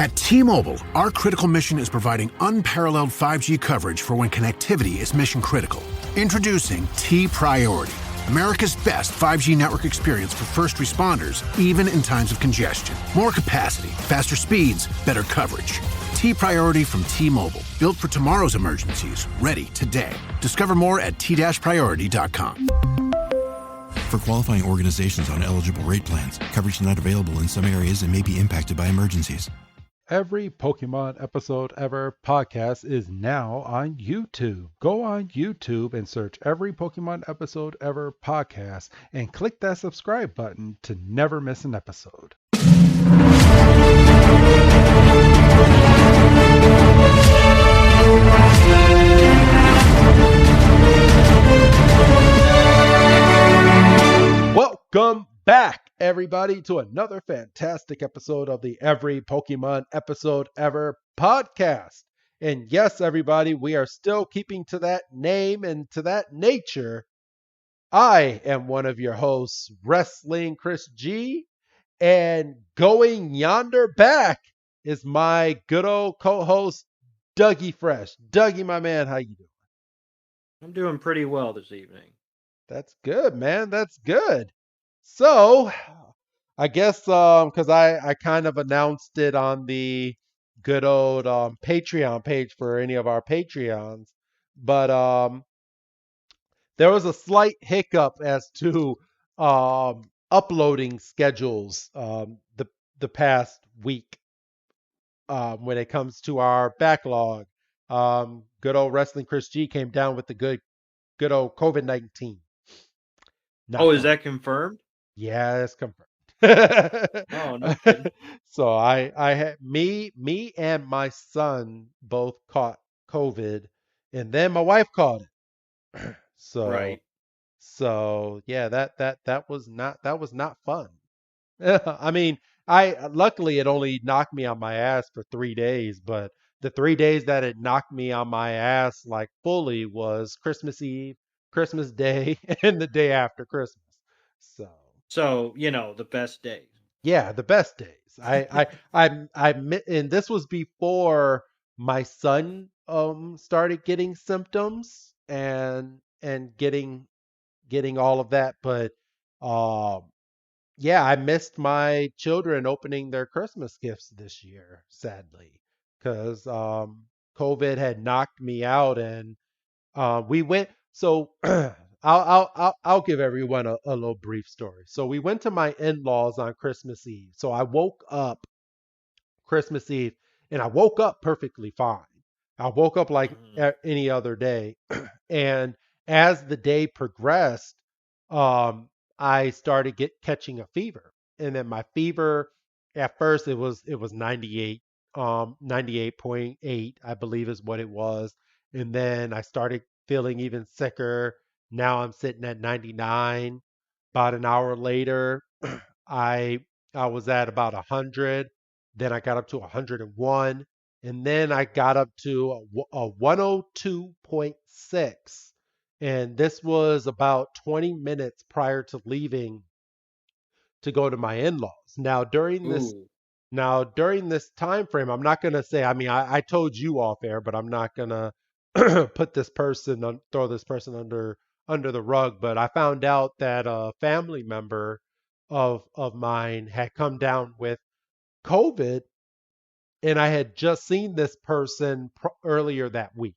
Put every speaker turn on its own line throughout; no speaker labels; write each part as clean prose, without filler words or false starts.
At T-Mobile, our critical mission is providing unparalleled 5G coverage for when connectivity is mission critical. Introducing T-Priority, America's best 5G network experience for first responders, even in times of congestion. More capacity, faster speeds, better coverage. T-Priority from T-Mobile, built for tomorrow's emergencies, ready today. Discover more at t-priority.com.
For qualifying organizations on eligible rate plans, coverage not available in some areas and may be impacted by emergencies.
Every Pokemon Episode Ever podcast is now on YouTube. Go on YouTube and search Every Pokemon Episode Ever podcast and click that subscribe button to never miss an episode. Welcome back, everybody, to another fantastic episode of the Every Pokemon Episode Ever podcast. And yes, everybody, we are still keeping to that name and to that nature. I am one of your hosts, Wrestling Chris G, and going yonder back is my good old co-host, Dougie Fresh. Dougie, my man, how you doing?
I'm doing pretty well this evening.
That's good, man. That's good. So, I guess because I kind of announced it on the good old Patreon page for any of our Patreons, but there was a slight hiccup as to uploading schedules the past week when it comes to our backlog. Good old Wrestling Chris G came down with the good old COVID-19.
Is that confirmed?
Yeah, it's confirmed.
Oh, no kidding.
So I had me and my son both caught COVID, and then my wife caught it. So
Right.
So yeah, that was not fun. I mean, luckily it only knocked me on my ass for 3 days, but the 3 days that it knocked me on my ass like fully was Christmas Eve, Christmas Day, and the day after Christmas.
So, the best days.
Yeah, the best days. And this was before my son started getting symptoms and getting all of that. But yeah, I missed my children opening their Christmas gifts this year, sadly, because COVID had knocked me out, and we went. So I'll give everyone a little brief story. So we went to my in-laws on Christmas Eve. So I woke up Christmas Eve, and I woke up perfectly fine. I woke up like any other day. And as the day progressed, I started catching a fever. And then my fever, at first it was 98, 98.8, I believe is what it was. And then I started feeling even sicker. Now I'm sitting at 99. About an hour later, I was at about 100. Then I got up to 101. And then I got up to a 102.6. And this was about 20 minutes prior to leaving to go to my in-laws. Now during this time frame, I'm not going to say, I mean, I told you off air, but I'm not going to throw this person under the rug. But I found out that a family member of mine had come down with COVID, and I had just seen this person earlier that week.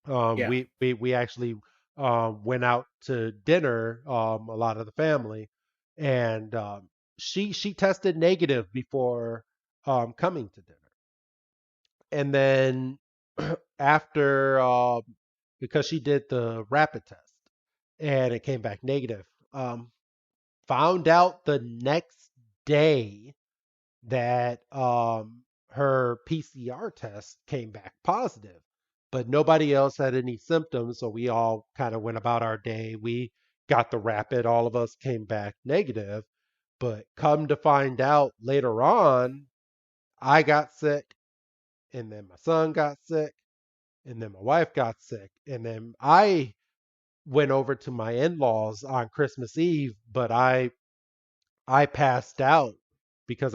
We actually went out to dinner, a lot of the family, and she tested negative before coming to dinner, and then after because she did the rapid test and it came back negative, found out the next day that her PCR test came back positive, but nobody else had any symptoms. So we all kind of went about our day. We got the rapid, all of us came back negative, but come to find out later on, I got sick, and then my son got sick, and then my wife got sick, and then I went over to my in-laws on Christmas Eve, but I passed out because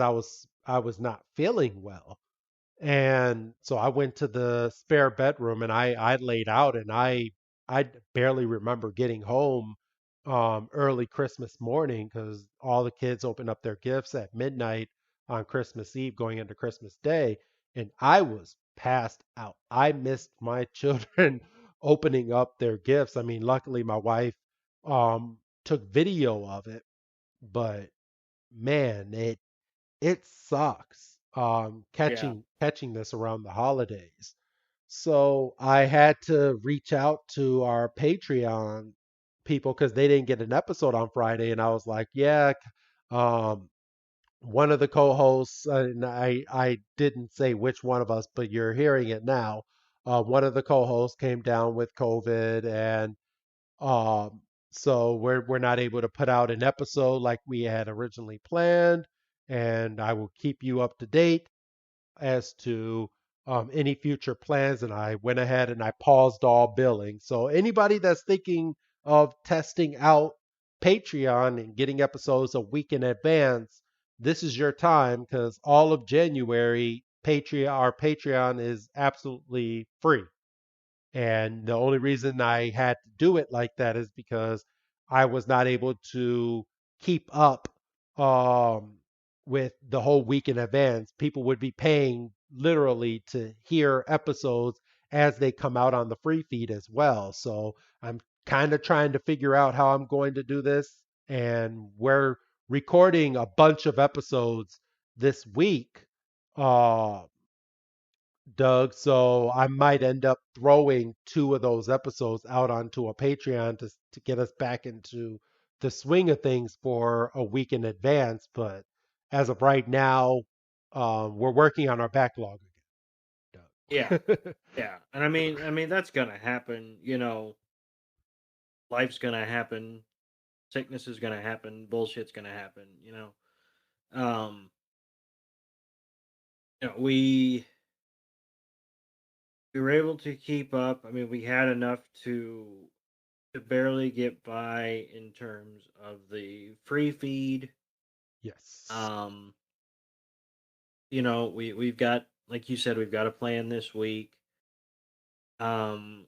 I was not feeling well. And so I went to the spare bedroom and I laid out, and I barely remember getting home early Christmas morning because all the kids opened up their gifts at midnight on Christmas Eve going into Christmas Day, and I was passed out. I missed my children opening up their gifts. I mean, luckily my wife took video of it, but man, it sucks
Yeah.
catching this around the holidays. So I had to reach out to our Patreon people because they didn't get an episode on Friday, and I was like, yeah, um, one of the co-hosts, and I didn't say which one of us, but you're hearing it now. One of the co-hosts came down with COVID, and um, so we're not able to put out an episode like we had originally planned, and I will keep you up to date as to any future plans. And I went ahead and I paused all billing. So anybody that's thinking of testing out Patreon and getting episodes a week in advance, this is your time because all of January, our Patreon is absolutely free. And the only reason I had to do it like that is because I was not able to keep up um, with the whole week in advance. People would be paying literally to hear episodes as they come out on the free feed as well. So I'm kind of trying to figure out how I'm going to do this. And we're recording a bunch of episodes this week. Uh, Doug. So I might end up throwing two of those episodes out onto a Patreon to get us back into the swing of things for a week in advance. But as of right now, we're working on our backlog
Yeah.
again, Doug.
Yeah. And I mean that's gonna happen. Life's gonna happen. Sickness is gonna happen. Bullshit's gonna happen. Um. We were able to keep up. I mean, we had enough to barely get by in terms of the free feed.
Yes.
Um, we've got, like you said, we've got a plan this week. Um,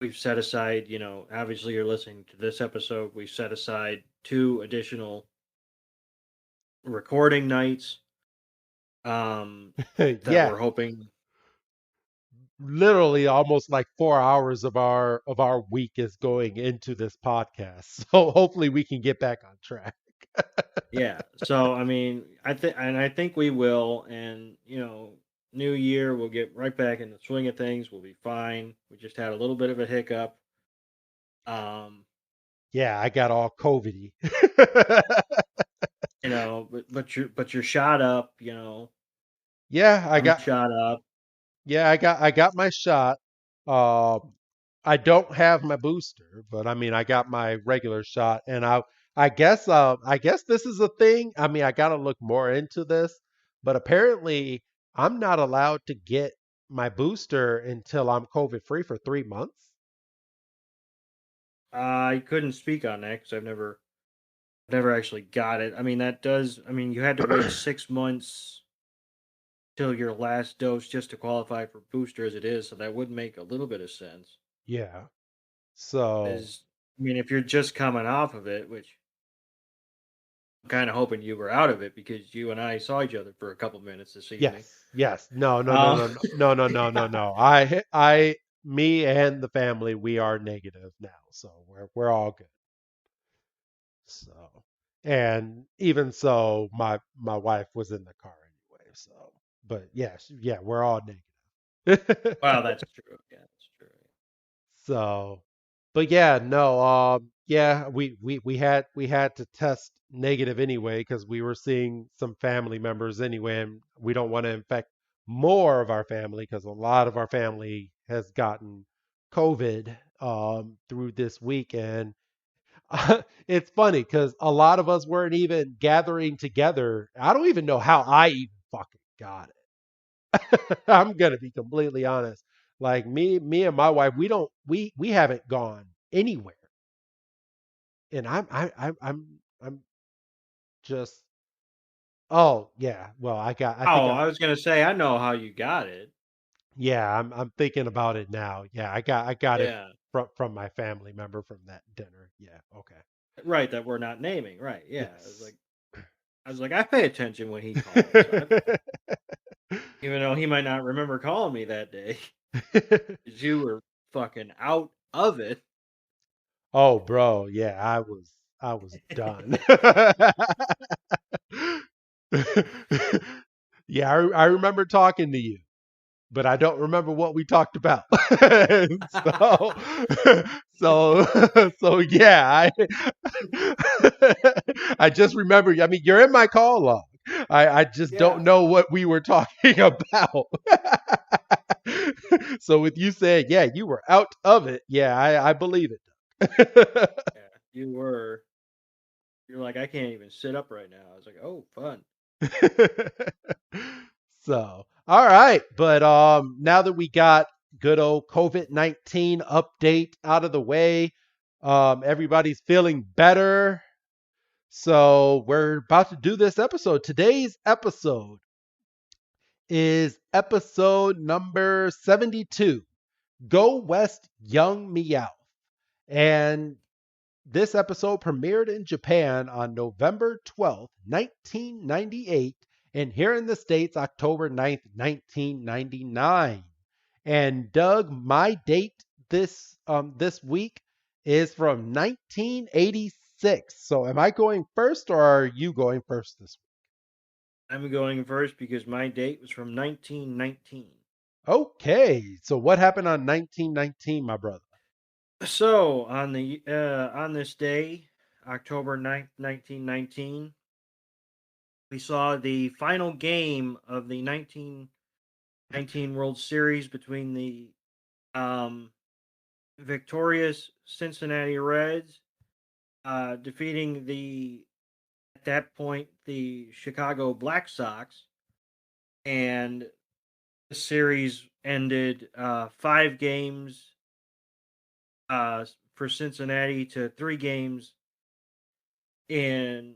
we've set aside, obviously you're listening to this episode. We've set aside 2 additional recording nights. That
Yeah.
we're hoping.
Literally almost like 4 hours of our week is going into this podcast. So hopefully we can get back on track.
Yeah. So I mean, I think we will, and new year we'll get right back in the swing of things. We'll be fine. We just had a little bit of a hiccup. Um,
Yeah, I got all COVIDy.
but you're shot up.
Yeah,
I'm shot up.
I got my shot. Um, I don't have my booster, but I mean, I got my regular shot, and I guess this is a thing. I mean, I got to look more into this, but apparently, I'm not allowed to get my booster until I'm COVID free for 3 months.
I couldn't speak on that because I've never actually got it. I mean, that does. I mean, you had to wait 6 months till your last dose just to qualify for booster as it is, so that would make a little bit of sense.
Yeah. So,
Is I mean, if you're just coming off of it, which I'm kind of hoping you were out of it because you and I saw each other for a couple minutes this evening.
yes. No, no, no,
Um,
no, no, no, no, no, no, no. Me and the family, we are negative now, so we're all good. So, and even so, my wife was in the car anyway. So, but yes, yeah, we're all negative.
wow, that's true. Yeah, that's true.
So, but yeah, no, yeah, we had to test negative anyway because we were seeing some family members anyway, and we don't want to infect more of our family because a lot of our family has gotten COVID through this week, and it's funny because a lot of us weren't even gathering together. I don't even know how I even fucking got it. I'm gonna be completely honest. Like me and my wife, we haven't gone anywhere, and I'm just Oh yeah. Well, I think
Oh, I was gonna say I know how you got it.
yeah, I'm thinking about it now. Yeah, I got it
Yeah,
from my family member from that dinner. Yeah. Okay.
right. That we're not naming. Right. Yeah.
Yes.
I was like, I pay attention when he calls. Even though he might not remember calling me that day, 'cause you were fucking out of it.
Oh, bro, yeah, I was done. Yeah, I remember talking to you, but I don't remember what we talked about. So, so yeah, I just remember. I mean, you're in my call log. I just don't
Yeah.
know what we were talking about. So with you saying, yeah, you were out of it, yeah, I believe it.
Yeah. You were. You're like, I can't even sit up right now. I was like, oh, fun.
So, all right, but now that we got good old COVID-19 update out of the way, everybody's feeling better. So, we're about to do this episode. Today's episode is episode number 72. Go West Young Meowth. And this episode premiered in Japan on November 12th, 1998, and here in the States, October 9th, 1999. And Doug, my date this week is from 1986. So am I going first or are you going first this
I'm going first because my date was from 1919.
week? Okay. So what happened on 1919, my brother?
So on this day, October 9th, 1919, we saw the final game of the 1919 World Series between the um, victorious Cincinnati Reds defeating at that point the Chicago Black Sox, and the series ended 5 games for Cincinnati to 3 games in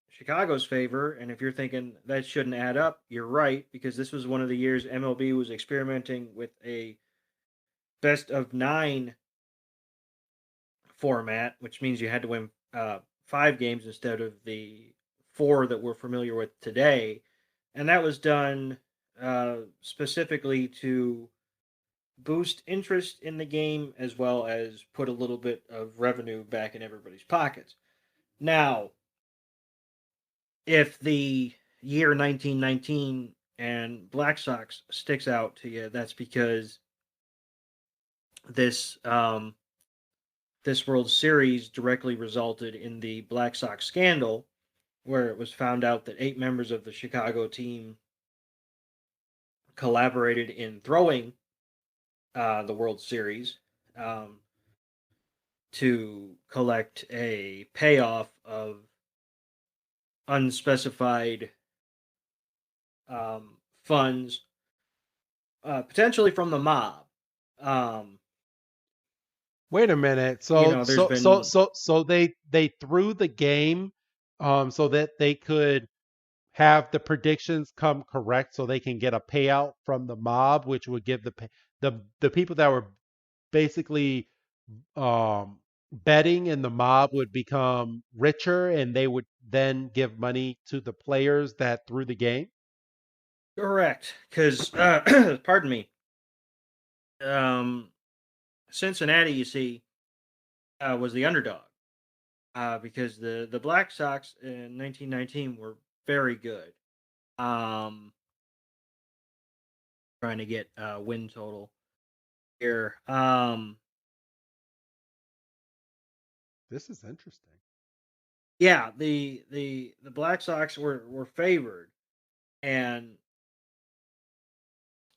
Chicago's favor. And if you're thinking that shouldn't add up, you're right, because this was one of the years MLB was experimenting with a best of 9 format, which means you had to win 5 games instead of the 4 that we're familiar with today. And that was done specifically to boost interest in the game as well as put a little bit of revenue back in everybody's pockets. Now, if the year 1919 and Black Sox sticks out to you, that's because this this World Series directly resulted in the Black Sox scandal, where it was found out that 8 members of the Chicago team collaborated in throwing the World Series um, to collect a payoff of unspecified funds, potentially from the mob. Um,
Wait a minute.
there's been
So they threw the game so that they could have the predictions come correct so they can get a payout from the mob, which would give the people that were basically betting in the mob would become richer and they would then give money to the players that threw the game.
correct because, pardon me, um, Cincinnati, you see, was the underdog because the Black Sox in 1919 were very good. Um, Trying to get win total here.
This is interesting.
Yeah, the Black Sox were favored, and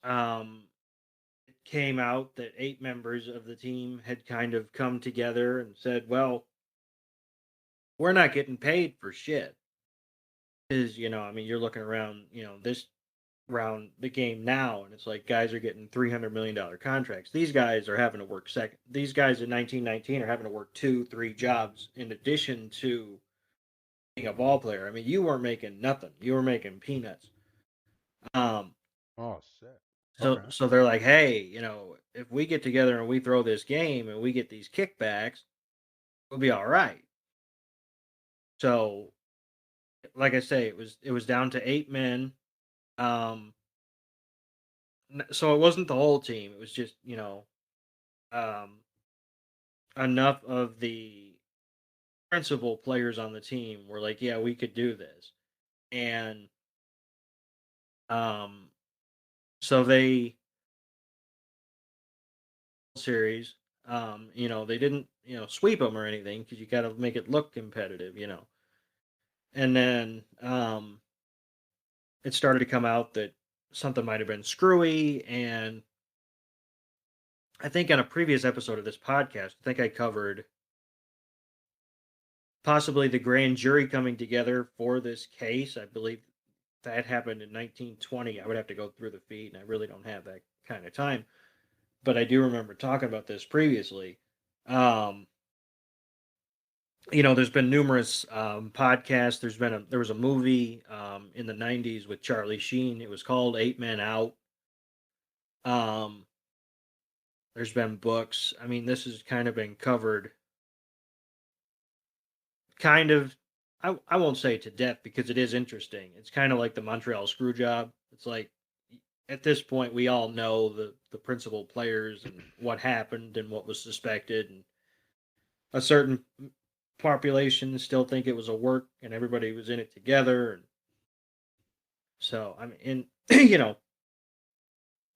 um, it came out that 8 members of the team had kind of come together and said, "Well, we're not getting paid for shit." Because I mean, you're looking around, this around the game now, and it's like guys are getting $300 million contracts. These guys are having to work second. These guys in 1919 are having to work 2, 3 jobs in addition to being a ball player. I mean, you weren't making nothing. You were making peanuts. Um,
Oh shit.
so
Okay.
so they're like, hey, if we get together and we throw this game and we get these kickbacks, we'll be all right. So, like I say, it was down to 8 men. Um, so it wasn't the whole team. It was just um, enough of the principal players on the team were like, yeah, we could do this, and um, so they series. They didn't sweep them or anything because you got to make it look competitive. And then it started to come out that something might have been screwy, and I think on a previous episode of this podcast, I think I covered possibly the grand jury coming together for this case. I believe that happened in 1920. I would have to go through the feed, and I really don't have that kind of time. But I do remember talking about this previously. Um, there's been numerous podcasts. There was a movie in the '90s with Charlie Sheen. It was called Eight Men Out. Um, there's been books. I mean, this has kind of been covered, kind of. I won't say to death because it is interesting. It's kind of like the Montreal Screwjob. It's like at this point we all know the principal players and what happened and what was suspected, and a certain population still think it was a work and everybody was in it together. And so I mean, and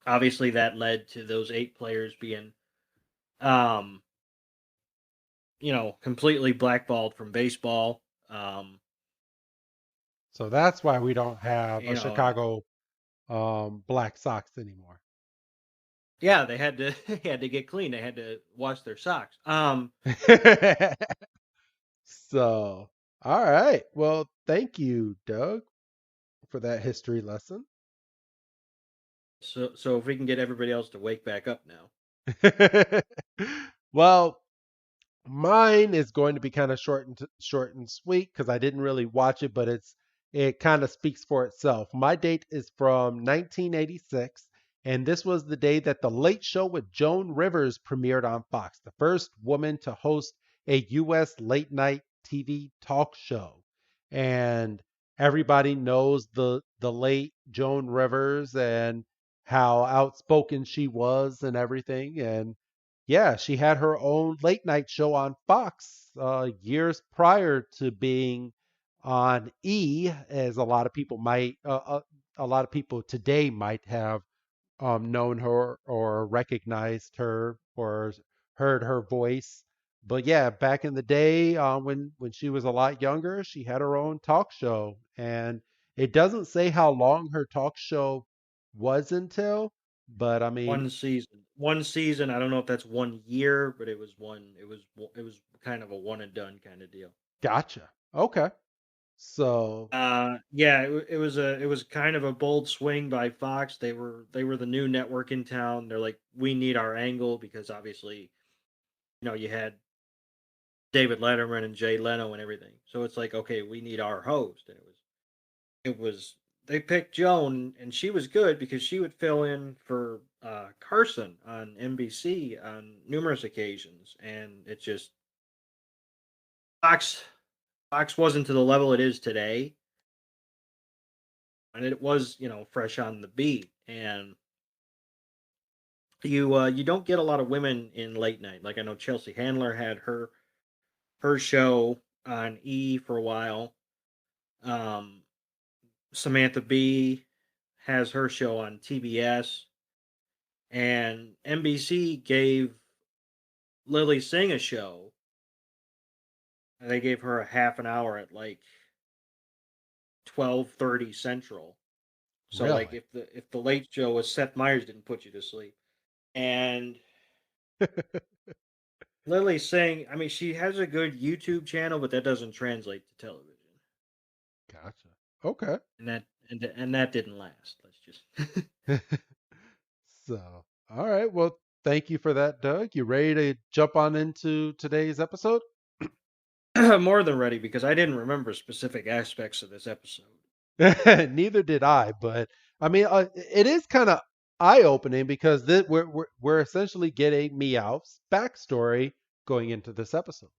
obviously that led to those 8 players being um completely blackballed from baseball. um
So that's why we don't have a
you know
Chicago Black Sox anymore.
yeah, they had to they had to get clean. They had to wash their socks.
So, all right. Well, thank you, Doug, for that history lesson.
So if we can get everybody else to wake back up now.
Well, mine is going to be kind of short and sweet because I didn't really watch it, but it kind of speaks for itself. My date is from 1986, and this was the day that The Late Show with Joan Rivers premiered on Fox, the first woman to host a U.S. late night TV talk show. And everybody knows the late Joan Rivers and how outspoken she was and everything. And yeah, she had her own late night show on Fox years prior to being on E, as a lot of people today might have known her or recognized her or heard her voice. But yeah, back in the day, when she was a lot younger, she had her own talk show, and it doesn't say how long her talk show was until, but I mean,
One season. I don't know if that's 1 year, but it was one. It was kind of a one and done kind of deal.
gotcha. Okay. So,
Yeah, it was kind of a bold swing by Fox. They were the new network in town. They're like, we need our angle because obviously, you had David Letterman and Jay Leno and everything. So it's like, okay, we need our host, and it was they picked Joan, and she was good because she would fill in for Carson on NBC on numerous occasions, and it just Fox Fox wasn't to the level it is today, and it was fresh on the beat. And you don't get a lot of women in late night. Like I know Chelsea Handler had her show on E for a while. Um, Samantha Bee has her show on TBS, and NBC gave Lily Singh a show. And they gave her a half an hour at like 12:30 Central. So like
really?
if the late show was Seth Meyers didn't put you to sleep, and Lily Singh, I mean, she has a good YouTube channel, but that doesn't translate to television,
Gotcha. Okay.
and that didn't last. Let's just
So, all right. Well, thank you for that, Doug. You ready to jump on into today's episode?
more than ready because I didn't remember specific aspects of this episode.
Neither did I, but I mean, it is kind of eye-opening because we're essentially getting Meowth's backstory going into this episode.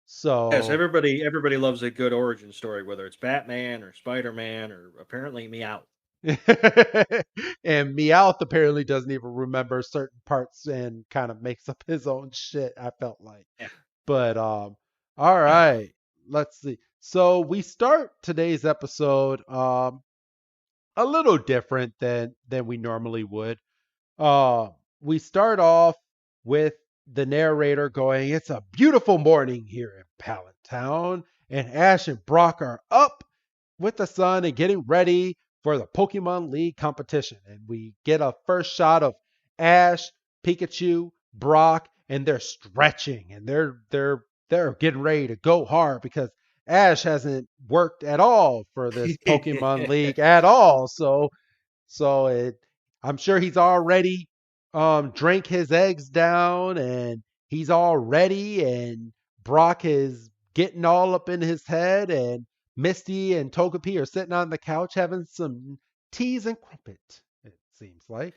Yes,
So,
everybody loves a good origin story, whether it's Batman or Spider-Man or apparently Meowth.
and Meowth apparently doesn't even remember certain parts and kind of makes up his own shit, I felt like.
Yeah.
But all right, let's see. So we start today's episode a little different than we normally would. Uh, we start off with the narrator going, "It's a beautiful morning here in Pallet and Ash and Brock are up with the sun and getting ready for the Pokemon League competition." And we get a first shot of Ash, Pikachu, Brock, and they're stretching and they're getting ready to go hard because Ash hasn't worked at all for this Pokemon League at all. So I'm sure he's already drank his eggs down and he's all ready and Brock is getting all up in his head and Misty and Togepi are sitting on the couch having some teas and crumpet, it seems like.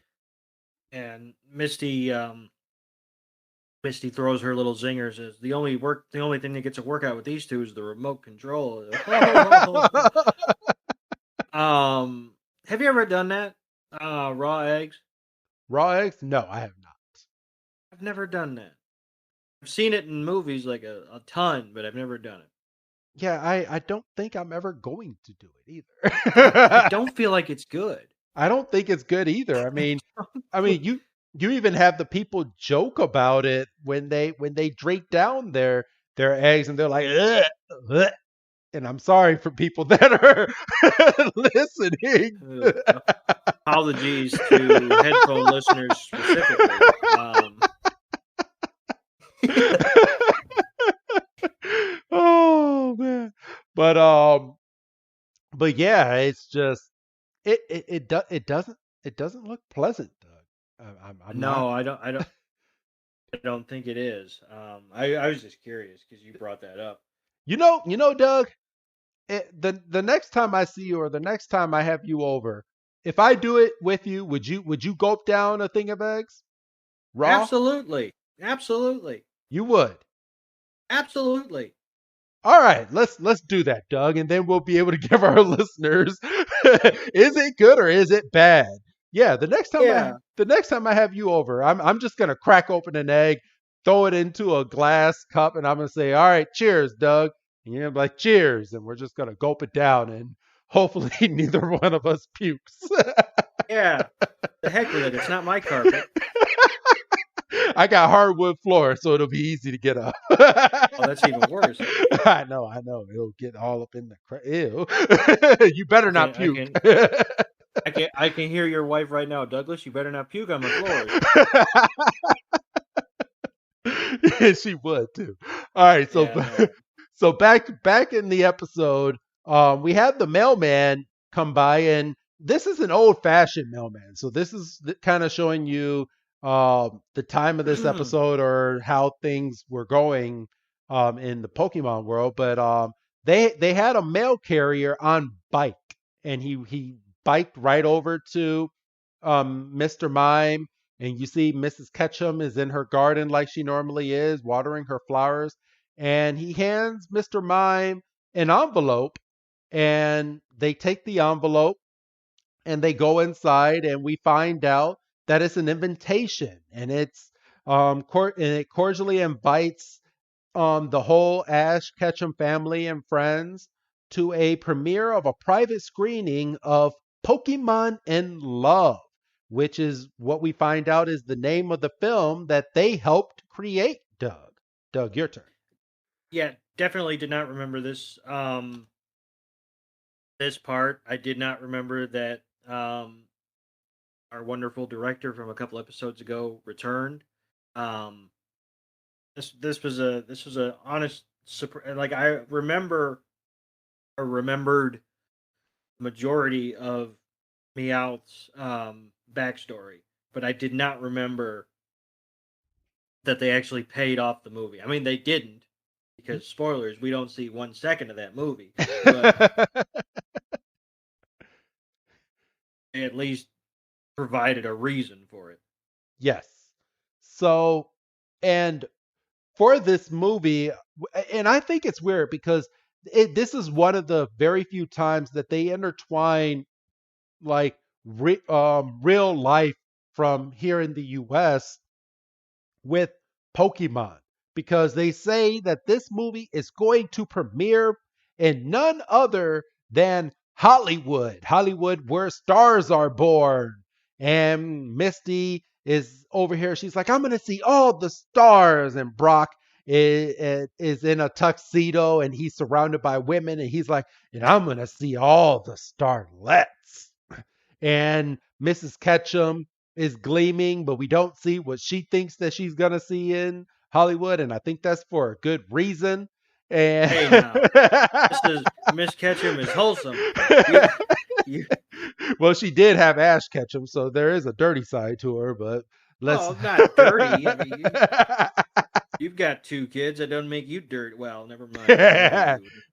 And Misty throws her little zinger. Says the only thing that gets a workout with these two is the remote control. Have you ever done that? Raw eggs.
Raw eggs? No, I have not.
I've never done that. I've seen it in movies like a ton, but I've never done it.
Yeah, I don't think I'm ever going to do it either.
I don't feel like it's good.
I don't think it's good either. I mean, you even have the people joke about it when they drink down their eggs and they're like, "Ugh, ugh." And I'm sorry for people that are listening.
Apologies to headphone listeners specifically.
Oh man, but yeah, it's just it doesn't look pleasant, Doug. I'm not.
No, I don't think it is. I was just curious because you brought that up.
You know, Doug. The next time I see you or the next time I have you over, if I do it with you, would you gulp down a thing of eggs raw?
Absolutely, absolutely,
You would.
absolutely.
All right, let's do that, Doug, and then we'll be able to give our listeners is it good or is it bad? Yeah,
Yeah,
the next time I have you over, I'm just gonna crack open an egg, throw it into a glass cup, and I'm gonna say, "All right, cheers, Doug." And you're gonna be like, "Cheers," and we're just gonna gulp it down, and hopefully neither one of us pukes.
yeah. The heck with it. It's not my carpet.
I got hardwood floor, so it'll be easy to get up.
Oh, that's even worse.
I know. It'll get all up in the ew. You better not
I
puke.
I can hear your wife right now, Douglas. You better not puke on the floors.
She would too. All right, so
Yeah, no.
so back in the episode, we have the mailman come by, and this is an old-fashioned mailman. So this is kind of showing you the time of this episode or how things were going in the Pokemon world. But they had a mail carrier on bike, and he biked right over to Mr. Mime, and you see Mrs. Ketchum is in her garden like she normally is, watering her flowers, and he hands Mr. Mime an envelope, and they take the envelope and they go inside, and we find out that it's an invitation, and it cordially invites the whole Ash Ketchum family and friends to a premiere of a private screening of Pokemon in Love, which is what we find out is the name of the film that they helped create, Doug. Doug, your turn.
Yeah, definitely did not remember this. This part I did not remember that. Our wonderful director from a couple episodes ago returned. Um, this was a honest surprise. Like I remember or remembered majority of Meowth's backstory, but I did not remember that they actually paid off the movie. I mean, they didn't. because spoilers, we don't see 1 second of that movie, but they at least provided a reason for it.
Yes. So, and for this movie, and I think it's weird because this is one of the very few times that they intertwine like real life from here in the US with Pokemon because they say that this movie is going to premiere in none other than Hollywood, Hollywood where stars are born. And Misty is over here. She's like, I'm going to see all the stars. And Brock is in a tuxedo and he's surrounded by women. And he's like, and I'm going to see all the starlets. And Mrs. Ketchum is gleaming, but we don't see what she thinks that she's gonna see in Hollywood, and I think that's for a good reason. And
Hey, now, Miss Ketchum is wholesome. You,
well, she did have Ash Ketchum, so there is a dirty side to her. But let's
not dirty. I mean, you've got 2 kids. That doesn't make you dirty. Well, never mind.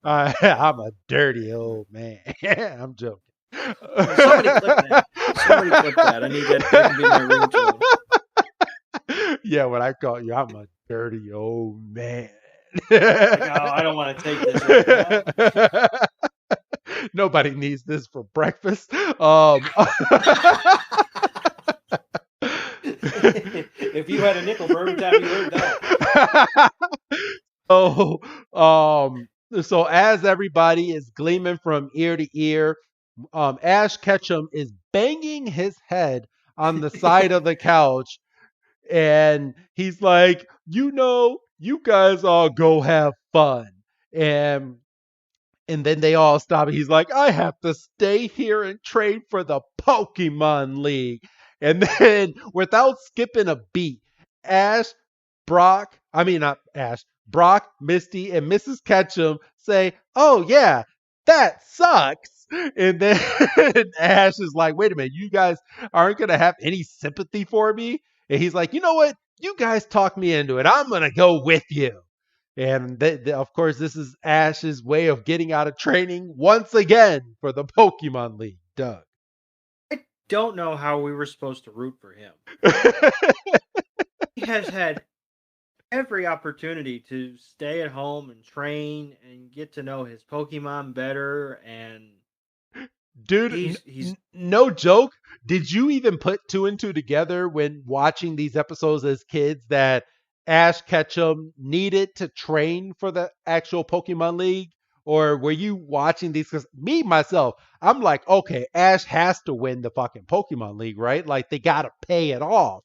I'm a dirty old man. I'm joking.
Somebody clip that. Somebody clip that. I need that. That can be my ringtone.
Yeah, when I call you, I'm a dirty old man.
Like, oh, I don't want to take this right now.
Nobody needs this for breakfast.
If you had a nickel for every time you heard that.
So as everybody is gleaming from ear to ear, Ash Ketchum is banging his head on the side of the couch, and he's like, you guys all go have fun. And then they all stop. He's like, I have to stay here and train for the Pokemon League. And then, without skipping a beat, Brock, Misty, and Mrs. Ketchum say, oh, yeah, that sucks. And then Ash is like, wait a minute, you guys aren't going to have any sympathy for me? And he's like, you know what? You guys talk me into it. I'm going to go with you. And of course, this is Ash's way of getting out of training once again for the Pokemon League. Doug.
I don't know how we were supposed to root for him. He has had every opportunity to stay at home and train and get to know his Pokemon better. And
dude, he's no joke. Did you even put 2 and 2 together when watching these episodes as kids that Ash Ketchum needed to train for the actual Pokemon League? Or were you watching these? Because myself, I'm like, okay, Ash has to win the fucking Pokemon League, right? Like, they got to pay it off.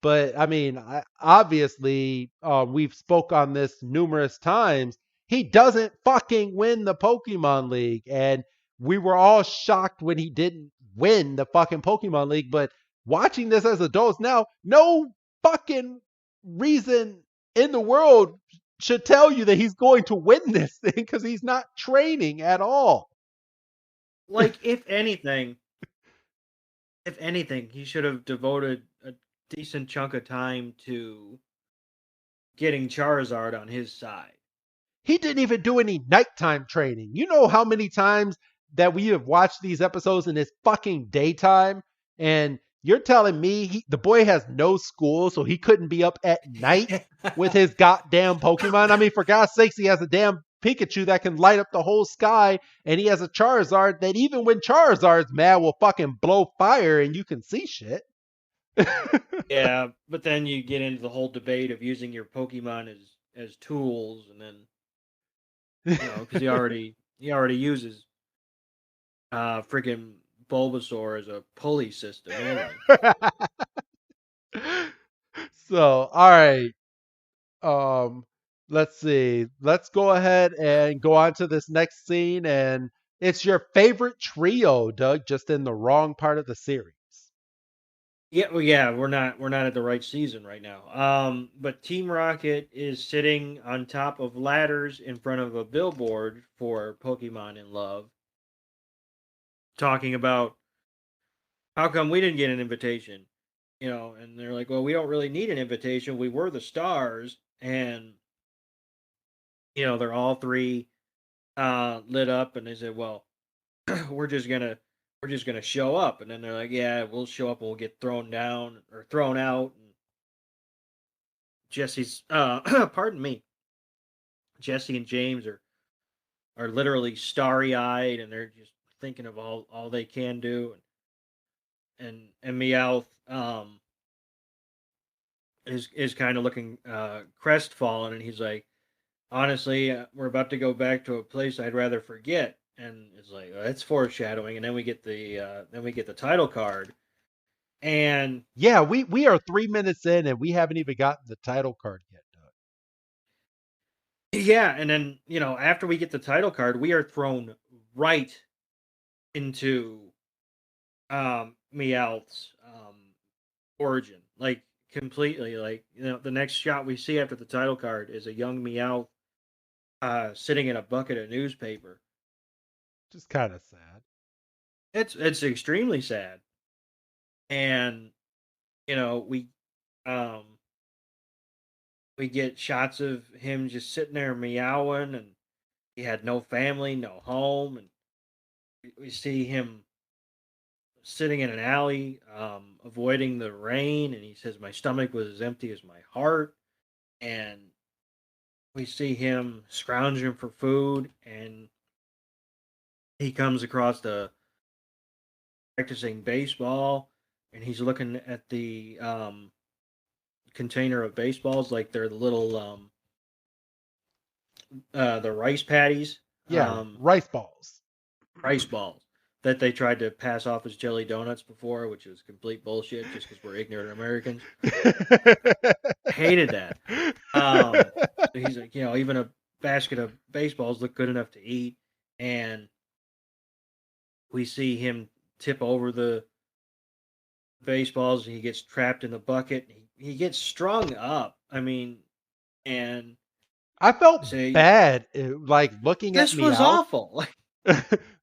But, I mean, obviously, we've spoke on this numerous times. He doesn't fucking win the Pokemon League. And we were all shocked when he didn't win the fucking Pokemon League. But watching this as adults now, no fucking reason in the world should tell you that he's going to win this thing because he's not training at all.
Like, if anything, he should have devoted a decent chunk of time to getting Charizard on his side.
He didn't even do any nighttime training. You know how many times that we have watched these episodes in his fucking daytime, and you're telling me the boy has no school, so he couldn't be up at night with his goddamn Pokemon? I mean, for God's sakes, he has a damn Pikachu that can light up the whole sky, and he has a Charizard that even when Charizard's mad will fucking blow fire and you can see shit.
Yeah, but then you get into the whole debate of using your Pokemon as tools, and then because he already uses freaking Bulbasaur as a pulley system anyway.
So, all right. Let's see. Let's go ahead and go on to this next scene, and it's your favorite trio, Doug, just in the wrong part of the series.
Yeah, well, yeah, we're not at the right season right now. But Team Rocket is sitting on top of ladders in front of a billboard for Pokemon in Love, talking about how come we didn't get an invitation, and they're like, well, we don't really need an invitation. We were the stars, and they're all three lit up, and they said, "Well, we're just gonna show up," and then they're like, "Yeah, we'll show up, and we'll get thrown down or thrown out." And Jesse's, pardon me, Jesse and James are literally starry eyed, and they're just thinking of all they can do, and Meowth is kind of looking crestfallen, and he's like, honestly, we're about to go back to a place I'd rather forget. And it's like, that's foreshadowing. And then we get the title card. And
Yeah, we are 3 minutes in and we haven't even gotten the title card yet, Doug.
yeah, and then, after we get the title card, we are thrown right into Meowth's origin. Like, completely. Like, the next shot we see after the title card is a young Meowth sitting in a bucket of newspaper.
Just kind of sad.
It's extremely sad. And we um we get shots of him just sitting there meowing, and he had no family, no home, and we see him sitting in an alley, avoiding the rain, and he says my stomach was as empty as my heart. And we see him scrounging for food, and he comes across the practicing baseball, and he's looking at the container of baseballs, like they're the little the rice patties,
Yeah, rice balls.
rice balls that they tried to pass off as jelly donuts before, which was complete bullshit just because we're ignorant Americans. Hated that. So he's like, even a basket of baseballs look good enough to eat. And we see him tip over the baseballs, and he gets trapped in the bucket. He gets strung up. I mean, and
I felt
say,
bad, like looking at
this was
Meowth.
awful.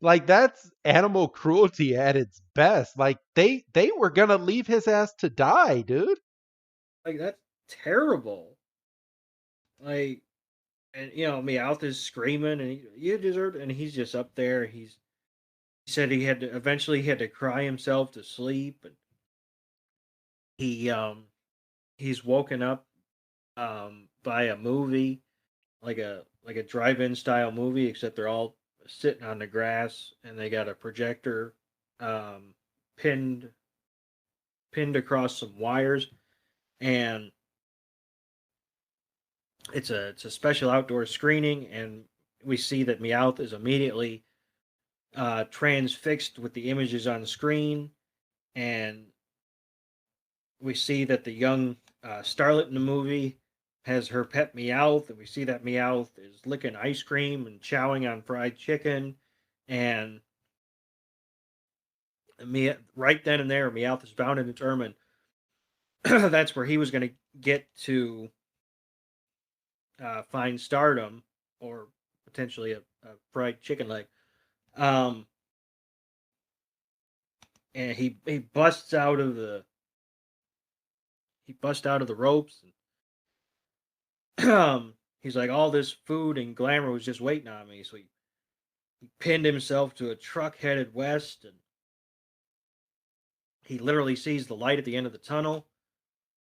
Like that's animal cruelty at its best. Like they were gonna leave his ass to die, dude.
Like, that's terrible. Like, and Meowth is screaming, and you deserve it, and he's just up there. He said he had to cry himself to sleep, and he he's woken up by a movie, like a drive-in style movie, except they're all sitting on the grass, and they got a projector um pinned across some wires. And it's a special outdoor screening, and we see that Meowth is immediately transfixed with the images on the screen. And we see that the young starlet in the movie has her pet Meowth, and we see that Meowth is licking ice cream and chowing on fried chicken. And right then and there, Meowth is bound and determined that's where he was going to get to find stardom, or potentially a fried chicken leg. Um, and he busts out of the ropes, and he's like, all this food and glamour was just waiting on me. So he pinned himself to a truck headed west, and he literally sees the light at the end of the tunnel.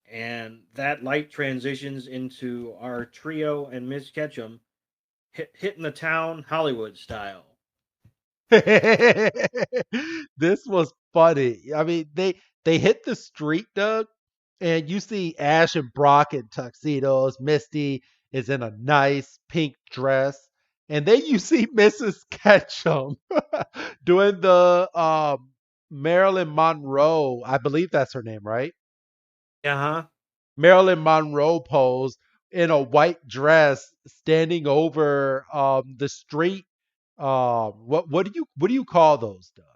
And that light transitions into our trio and Miss Ketchum hitting the town Hollywood style.
This was funny. I mean, they hit the street, Doug, and you see Ash and Brock in tuxedos. Misty is in a nice pink dress, and then you see Mrs. Ketchum doing the Marilyn Monroe. I believe that's her name, right?
Uh-huh.
Marilyn Monroe pose in a white dress, standing over the street. What do you call those, Doug?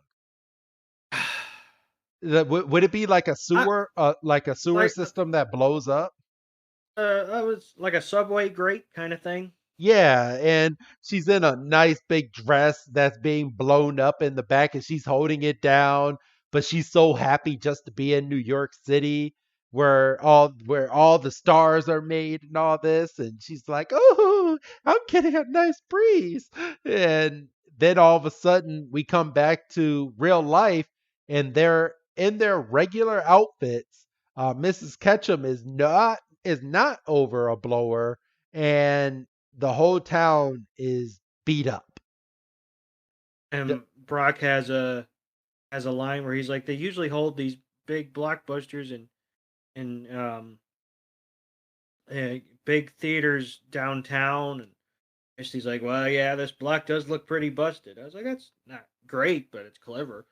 Would it be like a sewer
Like
system that blows up?
that was like a subway grate kind of thing.
Yeah, and she's in a nice big dress that's being blown up in the back, and she's holding it down, but she's so happy just to be in New York City. where all the stars are made and all this, and she's like, "Oh, I'm getting a nice breeze." And then all of a sudden we come back to real life and they're in their regular outfits. Mrs. Ketchum is not over a blower, and the whole town is beat up.
And Brock has a line where he's like, they usually hold these big blockbusters in big theaters downtown, and she's like, well, yeah, this block does look pretty busted. I was like, that's not great, but it's clever.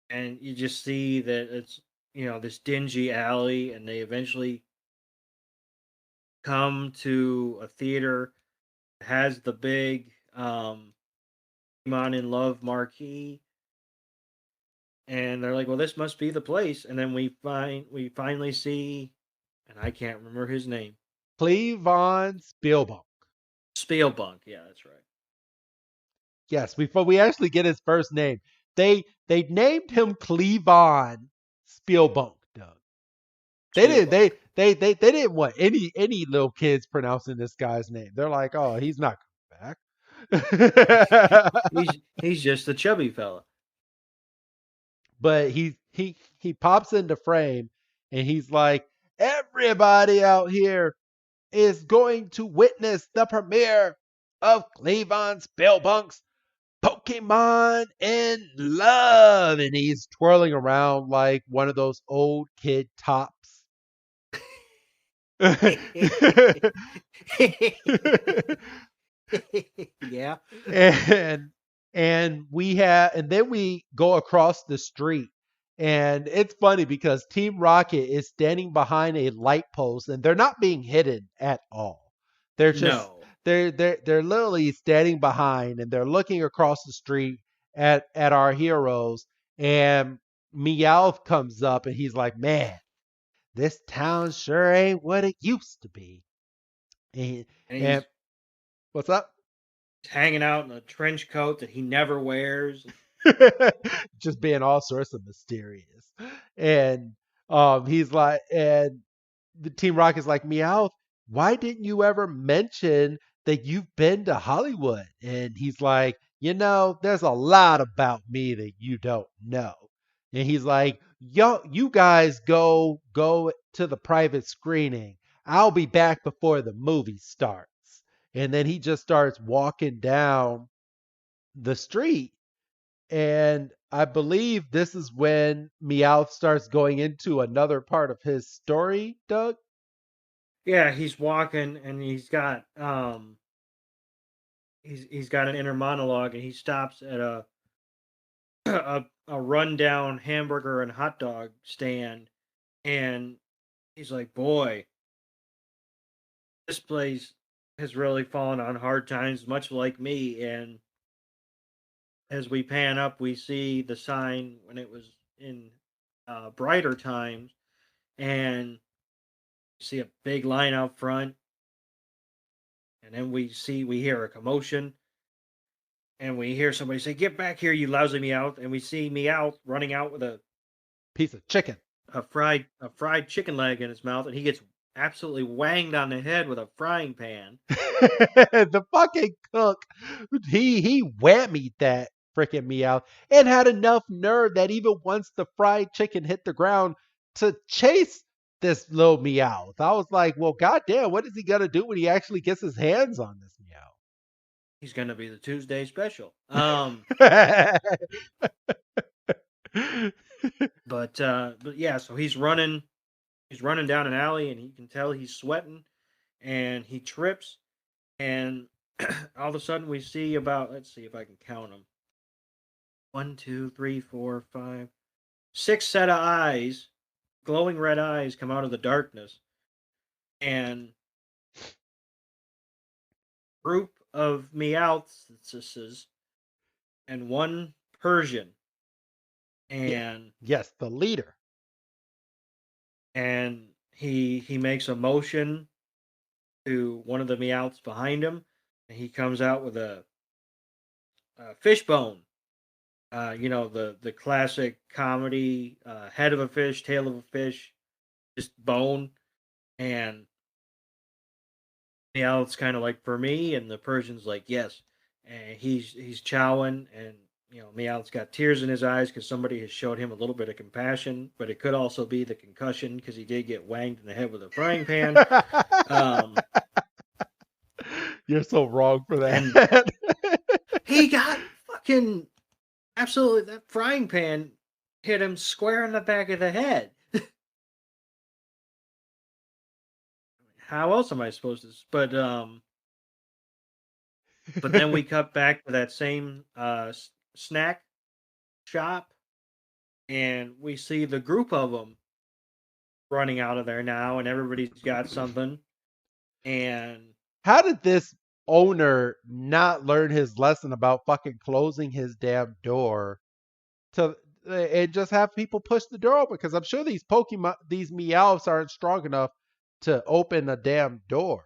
And you just see that it's this dingy alley, and they eventually come to a theater that has the big Pokemon in Love marquee, and they're like, well, this must be the place. And then we finally see, and I can't remember his name.
Cleavon Spielbank.
Spielbank, yeah, that's right.
Yes, before we actually get his first name, they named him Cleavon Spielbank. Doug. They didn't they didn't want any little kids pronouncing this guy's name. They're like, oh, he's not coming back.
he's just a chubby fella.
But he pops into frame and he's like, everybody out here is going to witness the premiere of Cleavon Spielbank's Pokemon in Love. And he's twirling around like one of those old kid tops.
Yeah.
And then we go across the street. And it's funny because Team Rocket is standing behind a light post and they're not being hidden at all. They're just they're literally standing behind and they're looking across the street at our heroes, and Meowth comes up and he's like, "Man, this town sure ain't what it used to be." And what's up?
Hanging out in a trench coat that he never wears.
Just being all sorts of mysterious. And he's like, and the Team Rocket's like, Meowth, why didn't you ever mention that you've been to Hollywood? And he's like, there's a lot about me that you don't know. And he's like, yo, you guys go to the private screening. I'll be back before the movie starts. And then he just starts walking down the street. And I believe this is when Meowth starts going into another part of his story, Doug.
Yeah, he's walking and he's got he's got an inner monologue, and he stops at a rundown hamburger and hot dog stand, and he's like, boy, this place has really fallen on hard times, much like me. And as we pan up, we see the sign when it was in brighter times, and see a big line out front, and then we hear a commotion, and we hear somebody say, "Get back here, you lousy Meowth!" And we see Meowth running out with a
piece of chicken,
a fried chicken leg in his mouth, and he gets absolutely wanged on the head with a frying pan.
The fucking cook, he whammied that freaking Meowth and had enough nerve that even once the fried chicken hit the ground to chase this little Meowth. I was like, well, goddamn, what is he gonna do when he actually gets his hands on this Meowth?
He's gonna be the Tuesday special. But yeah, so he's running down an alley, and you can tell he's sweating, and he trips, and all of a sudden we see about, let's see if I can count them. 1, 2, 3, 4, 5, 6 set of eyes, glowing red eyes, come out of the darkness, and group of Meowths and one Persian. And
yes, the leader.
And he makes a motion to one of the Meowths behind him, and he comes out with a fishbone. the classic comedy, head of a fish, tail of a fish, just bone. And it's kind of like for me, and the Persian's like yes, and he's chowing, and Meowth's got tears in his eyes because somebody has showed him a little bit of compassion, but it could also be the concussion because he did get wanged in the head with a frying pan. Um,
You're so wrong for
and
that.
he got fucking absolutely, that frying pan hit him square in the back of the head. How else am I supposed to? But then we cut back to that same snack shop, and we see the group of them running out of there now, and everybody's got something. And
How did this owner not learn his lesson about fucking closing his damn door to and just have people push the door open? Because I'm sure these Pokemon, these Meowths aren't strong enough to open a damn door.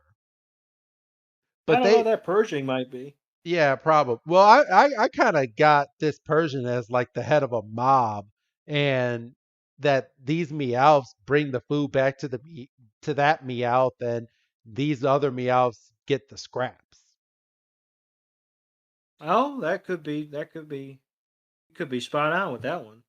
I
But
don't know,
they,
that Pershing might be.
yeah, probably. Well, I kind of got this Persian as like the head of a mob, and that these Meowths bring the food back to to that Meowth, and these other Meowths get the scraps.
Oh, that could be. Could be spot on with that one.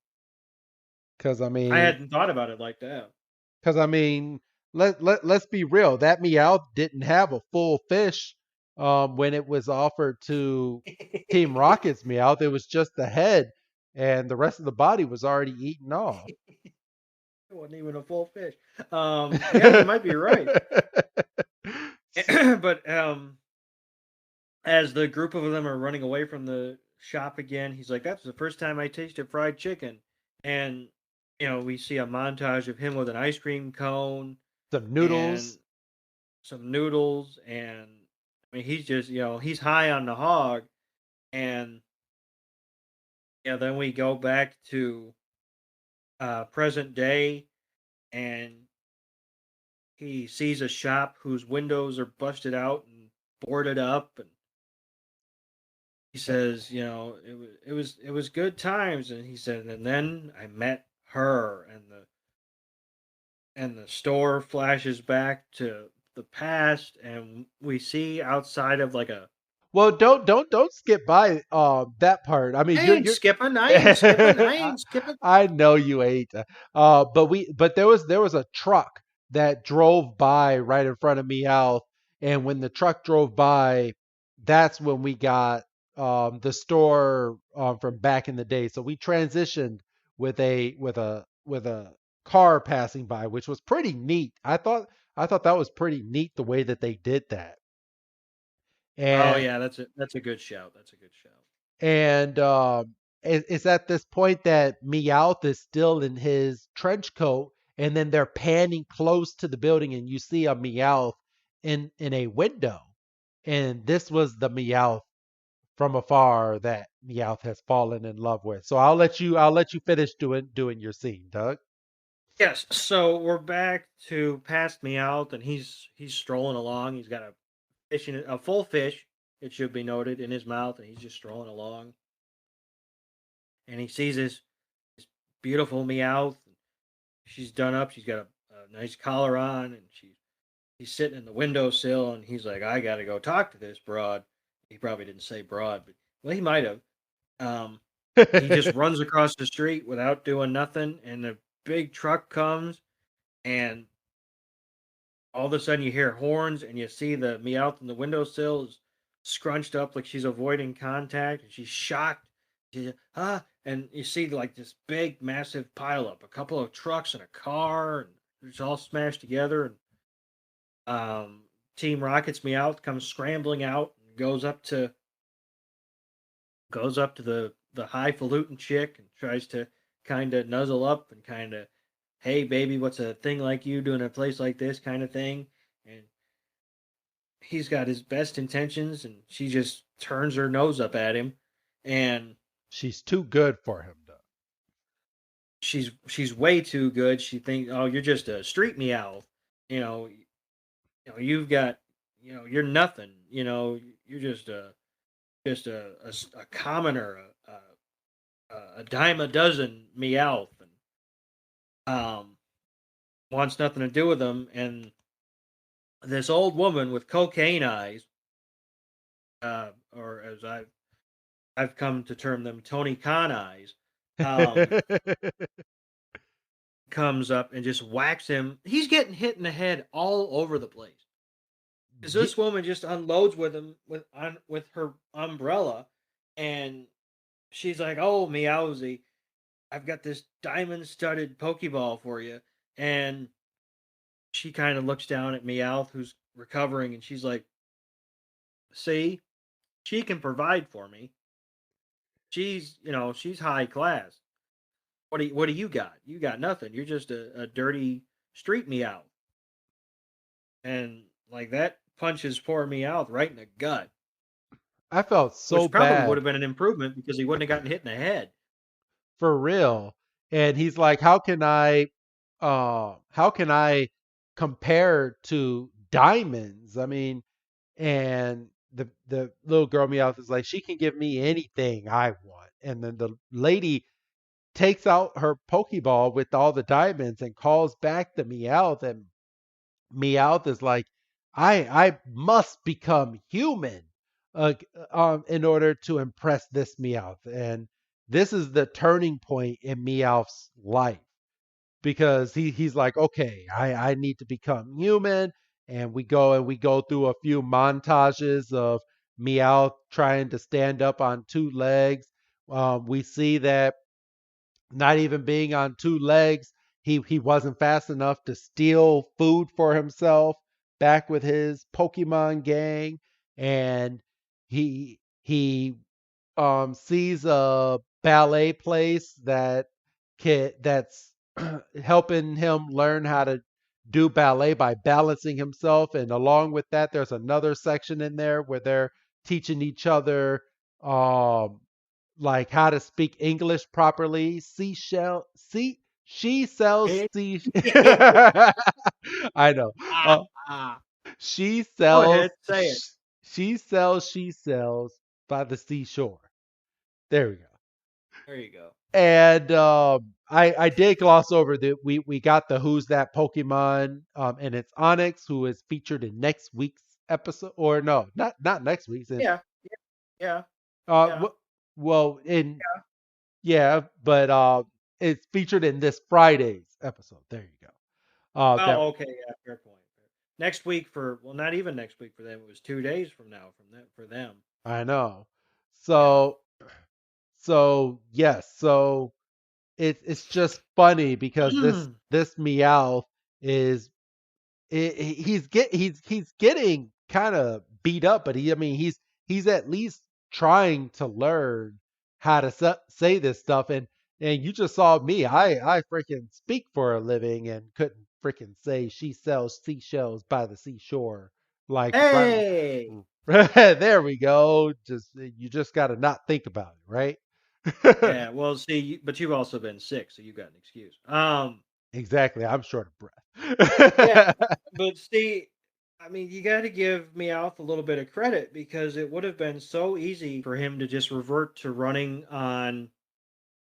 Because I
I
mean,
hadn't thought about it like that.
Because I mean, let's be real. That Meowth didn't have a full fish when it was offered to Team Rocket's Meowth. It was just the head, and the rest of the body was already eaten off.
It wasn't even a full fish. Yeah, you might be right. But as the group of them are running away from the shop again, he's like, "That's the first time I tasted fried chicken." And we see a montage of him with an ice cream cone
Some
and
noodles.
some noodles, and I mean, he's just he's high on the hog. And then we go back to present day, and he sees a shop whose windows are busted out and boarded up, and he says, it was good times, and he said, and then I met her, and the store flashes back to the past, and we see outside of like a.
Well, don't skip by that part. I mean,
I ain't
you're
skipping. I ain't skipping. I ain't skipping.
I know you ain't. But there was a truck that drove by right in front of Meowth, and when the truck drove by, that's when we got the store from back in the day. So we transitioned with a car passing by, which was pretty neat. I thought that was pretty neat the way that they did that.
Oh
And
yeah, that's a good shout. That's a good shout.
and it's at this point that Meowth is still in his trench coat, and then they're panning close to the building, and you see a Meowth in a window, and this was the Meowth from afar that Meowth has fallen in love with. So I'll let you finish doing your scene, Doug.
Yes, so we're back to past Meowth, and he's strolling along. He's got a full fish, it should be noted, in his mouth, and he's just strolling along. And he sees this beautiful Meowth. She's done up. She's got a nice collar on, and he's sitting in the windowsill, and he's like, "I got to go talk to this broad." He probably didn't say broad, but well, he might have. Um, he just runs across the street without doing nothing, and the big truck comes, and all of a sudden you hear horns, and you see the Meowth in the windowsill is scrunched up like she's avoiding contact, and she's shocked. And you see like this big, massive pileup, a couple of trucks and a car, and it's all smashed together. And Team Rocket's Meowth comes scrambling out and goes up to the highfalutin chick and tries to kind of nuzzle up and kind of, hey baby, what's a thing like you doing in a place like this, kind of thing. And he's got his best intentions, and she just turns her nose up at him, and
She's too good for him, Doug.
she's way too good. She thinks, oh, you're just a street meow, you know, you've got, you're nothing, you're just a commoner, a dime a dozen Meowth, and wants nothing to do with him. And this old woman with cocaine eyes, or as I've come to term them, Tony Khan eyes, um, comes up and just whacks him. He's getting hit in the head all over the place. Because this woman just unloads with him with her umbrella, and she's like, "Oh, Meowsy, I've got this diamond-studded Pokeball for you." And she kind of looks down at Meowth, who's recovering, and she's like, "See, she can provide for me. She's high class. What do you got? You got nothing. You're just a dirty street Meowth." And like that punches poor Meowth right in the gut.
I felt so
Which probably
bad.
would have been an improvement because he wouldn't have gotten hit in the head.
For real. And he's like, how can I compare to diamonds? I mean, and the little girl Meowth is like, she can give me anything I want. And then the lady takes out her Pokeball with all the diamonds and calls back the Meowth, and Meowth is like, I must become human in order to impress this Meowth. And this is the turning point in Meowth's life because he's like, okay, I need to become human. And we go through a few montages of Meowth trying to stand up on two legs. We see that not even being on two legs, he wasn't fast enough to steal food for himself back with his Pokemon gang, and he sees a ballet place that's helping him learn how to do ballet by balancing himself, and along with that, there's another section in there where they're teaching each other um, like how to speak English properly. She sells sea. I know. She
Go
sells.
ahead, say it.
She sells by the seashore. There we go.
There you go.
And I did gloss over that we got the Who's That Pokemon, and it's Onyx, who is featured in next week's episode, or no, not next week's.
Yeah. Yeah.
Well, but it's featured in this Friday's episode. There you go.
Okay, yeah, fair point. Next week not even next week for them. It was 2 days from now for them.
I know. So yes. So it's just funny because this Meowth is he's getting kind of beat up, but he's at least trying to learn how to say this stuff. And you just saw me. I freaking speak for a living and couldn't freaking say she sells seashells by the seashore. Like,
hey,
there we go. You just got to not think about it, right?
Yeah. Well, see, but you've also been sick, so you got an excuse.
Exactly. I'm short of breath.
Yeah, but see, I mean, you got to give Meowth a little bit of credit because it would have been so easy for him to just revert to running on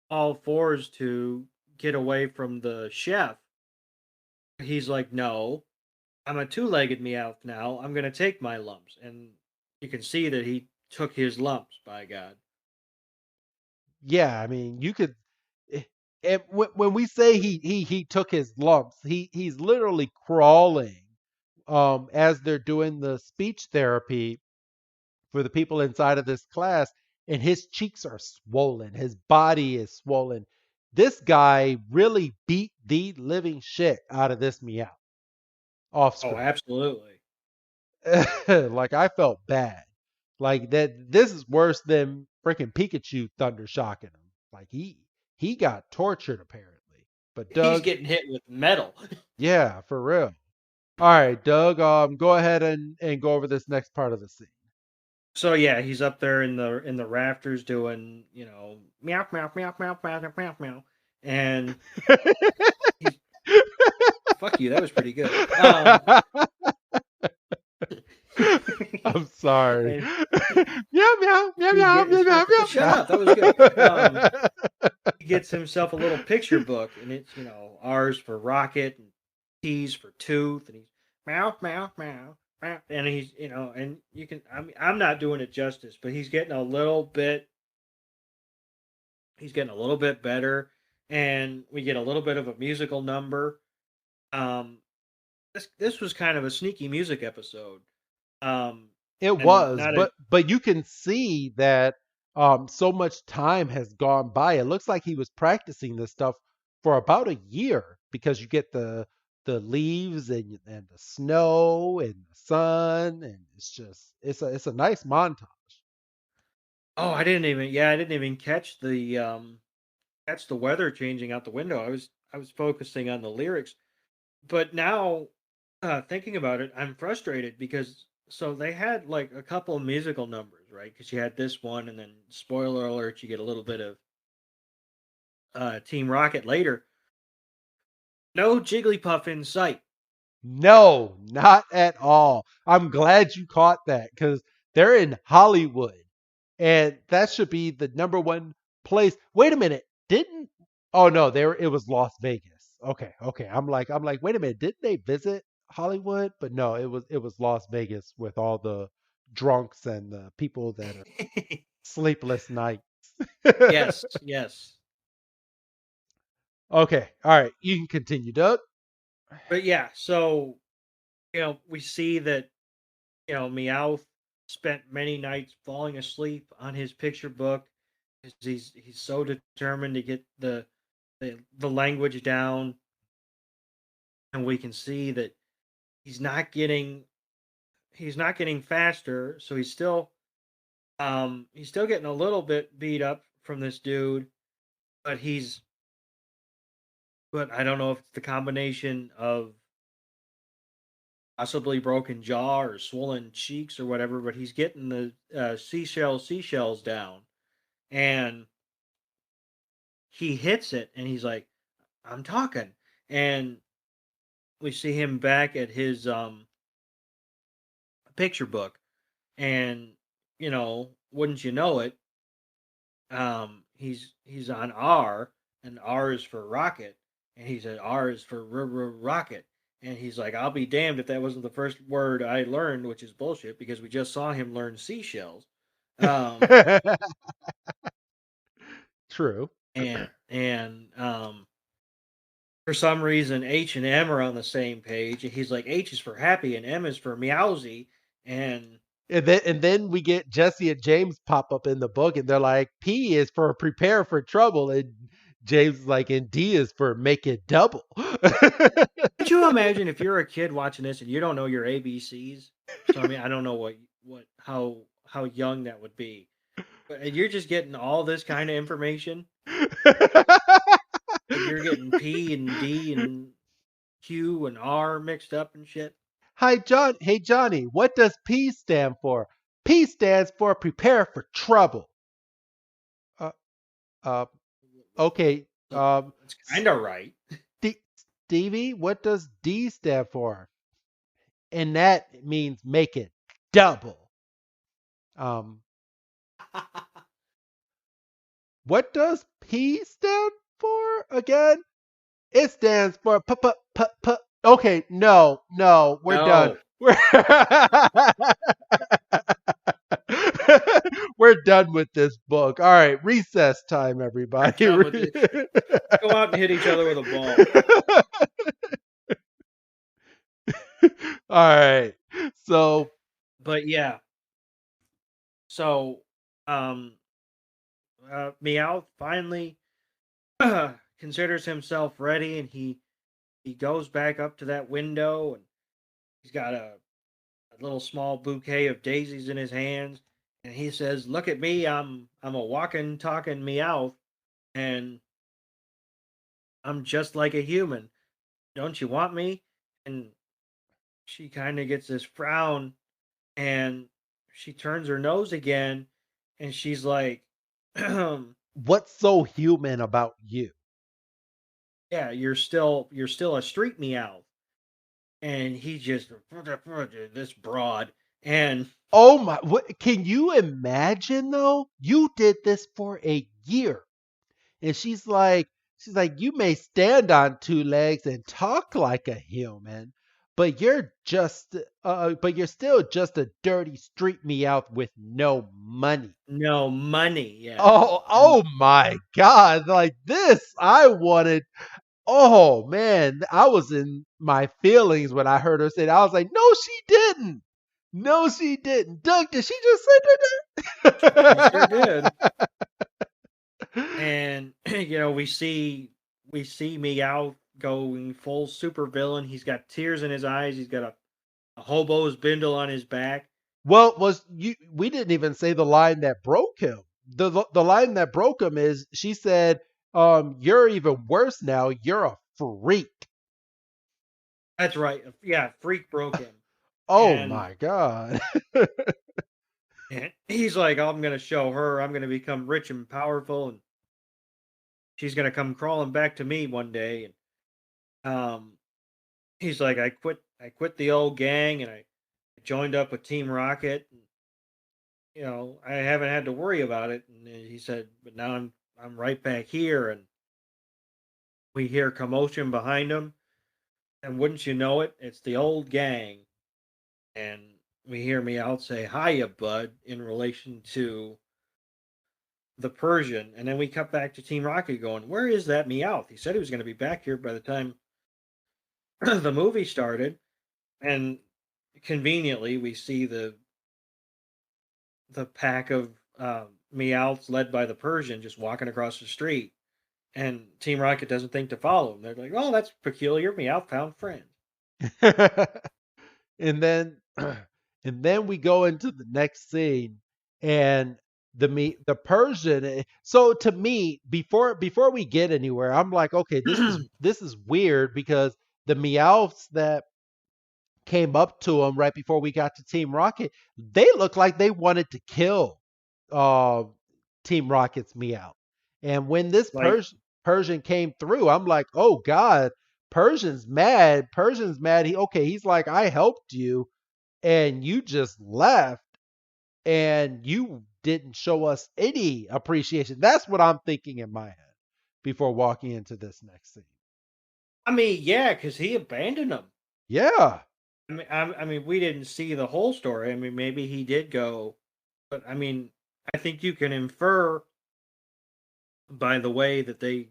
all fours to get away from the chef. He's like, no, I'm a two-legged Meowth now. I'm going to take my lumps. And you can see that he took his lumps, by God.
Yeah, I mean, you could. And when we say he took his lumps, he's literally crawling as they're doing the speech therapy for the people inside of this class, and his cheeks are swollen, his body is swollen. This guy really beat the living shit out of this Meow off screen.
Oh, absolutely.
Like, I felt bad. Like, that this is worse than freaking Pikachu thunder shocking him. Like, he got tortured apparently. But Doug,
he's getting hit with metal.
Yeah, for real. All right, Doug, go ahead and go over this next part of the scene.
So yeah, he's up there in the rafters doing, meow meow meow meow meow meow meow, and fuck you, that was pretty good.
I'm sorry. Meow meow meow meow meow meow meow.
Shut up, that was good. gets himself a little picture book, and it's R's for rocket and T's for tooth, and he's meow meow meow meow, and he's and you can I'm not doing it justice, but he's getting a little bit better, and we get a little bit of a musical number. This was kind of a sneaky music episode.
It
and
was,
not a
but you can see that so much time has gone by. It looks like he was practicing this stuff for about a year because you get the leaves and the snow and the sun, and it's a nice montage.
Oh, I didn't even catch the weather changing out the window. I was focusing on the lyrics. But now, thinking about it, I'm frustrated because so they had like a couple of musical numbers, right? Because you had this one, and then spoiler alert, you get a little bit of Team Rocket later. No Jigglypuff in sight.
No, not at all. I'm glad you caught that because they're in Hollywood, and that should be the number one place. Wait a minute, didn't? Oh no, it was Las Vegas. Okay. I'm like, wait a minute, didn't they visit Hollywood? But no, it was Las Vegas with all the drunks and the people that are sleepless nights.
Yes.
Okay, all right, you can continue, Doug.
But yeah, so we see that Meowth spent many nights falling asleep on his picture book because he's so determined to get the language down, and we can see that he's not getting faster, so he's still getting a little bit beat up from this dude, but I don't know if it's the combination of possibly broken jaw or swollen cheeks or whatever, but he's getting the seashells down, and he hits it, and he's like, I'm talking. And we see him back at his picture book, and wouldn't you know it, he's on R, and R is for rocket, and he said R is for rocket, and he's like, I'll be damned if that wasn't the first word I learned, which is bullshit because we just saw him learn seashells.
True.
And for some reason H and M are on the same page, and he's like, H is for happy and M is for meowsy, and
And then we get Jesse and James pop up in the book, and they're like, P is for prepare for trouble, and James is like, and D is for make it double.
could you imagine if you're a kid watching this and you don't know your ABCs? So I mean, I don't know how young that would be, but you're just getting all this kind of information. Like you're getting P and D and Q and R mixed up and shit.
Hi, John. Hey, Johnny, what does P stand for? P stands for prepare for trouble. Uh, uh, okay.
It's kind of right.
Stevie, what does D stand for? And that means make it double. What does P stand for again? It stands for p. Okay, no, we're done. We're done with this book. All right, recess time, everybody.
Go out and hit each other with a
ball. All right. So,
but yeah. So, Meowth finally considers himself ready, and he goes back up to that window, and he's got a little small bouquet of daisies in his hands, and he says, "Look at me, I'm a walking, talking Meowth, and I'm just like a human. Don't you want me?" And she kind of gets this frown, and she turns her nose again, and she's like,
what's so human about you?
Yeah, you're still a street Meowth. And he just this broad, and
oh my, what can you imagine though? You did this for a year. And she's like, you may stand on two legs and talk like a human, but but you're still just a dirty street Meowth with no money.
No money, yeah.
Oh my God. Like this, I wanted. Oh man, I was in my feelings when I heard her say that. I was like, no, she didn't. No, she didn't. Doug, did she just say
She sure did.
that?
And we see Meow going full super villain. He's got tears in his eyes. He's got a hobo's bindle on his back.
Well, we didn't even say the line that broke him. The line that broke him is she said, you're even worse now. You're a freak.
That's right. Yeah, freak broke him.
Oh
And,
my God.
and he's like, I'm gonna show her. I'm gonna become rich and powerful, and she's gonna come crawling back to me one day. And he's like, I quit the old gang, and I joined up with Team Rocket. And, I haven't had to worry about it. And he said, but now I'm right back here, and we hear commotion behind him. And wouldn't you know it, it's the old gang. And we hear Meowth say, hiya, bud, in relation to the Persian. And then we cut back to Team Rocket going, where is that Meowth? He said he was going to be back here by the time the movie started. And conveniently, we see the pack of Meowths led by the Persian just walking across the street. And Team Rocket doesn't think to follow him. They're like, oh, that's peculiar. Meowth found friends.
and then and then we go into the next scene and the Persian. So to me, before we get anywhere, I'm like, okay, this is weird because the Meowths that came up to him right before we got to Team Rocket, they look like they wanted to kill uh, Team Rocket's Meowth. And when this
Like,
Persian came through, I'm like, oh God, Persian's mad. Persian's mad. He's like, I helped you, and you just left, and you didn't show us any appreciation. That's what I'm thinking in my head before walking into this next scene.
I mean, yeah, because he abandoned them.
Yeah,
I mean, we didn't see the whole story. I mean, maybe he did go, but I mean, I think you can infer by the way that they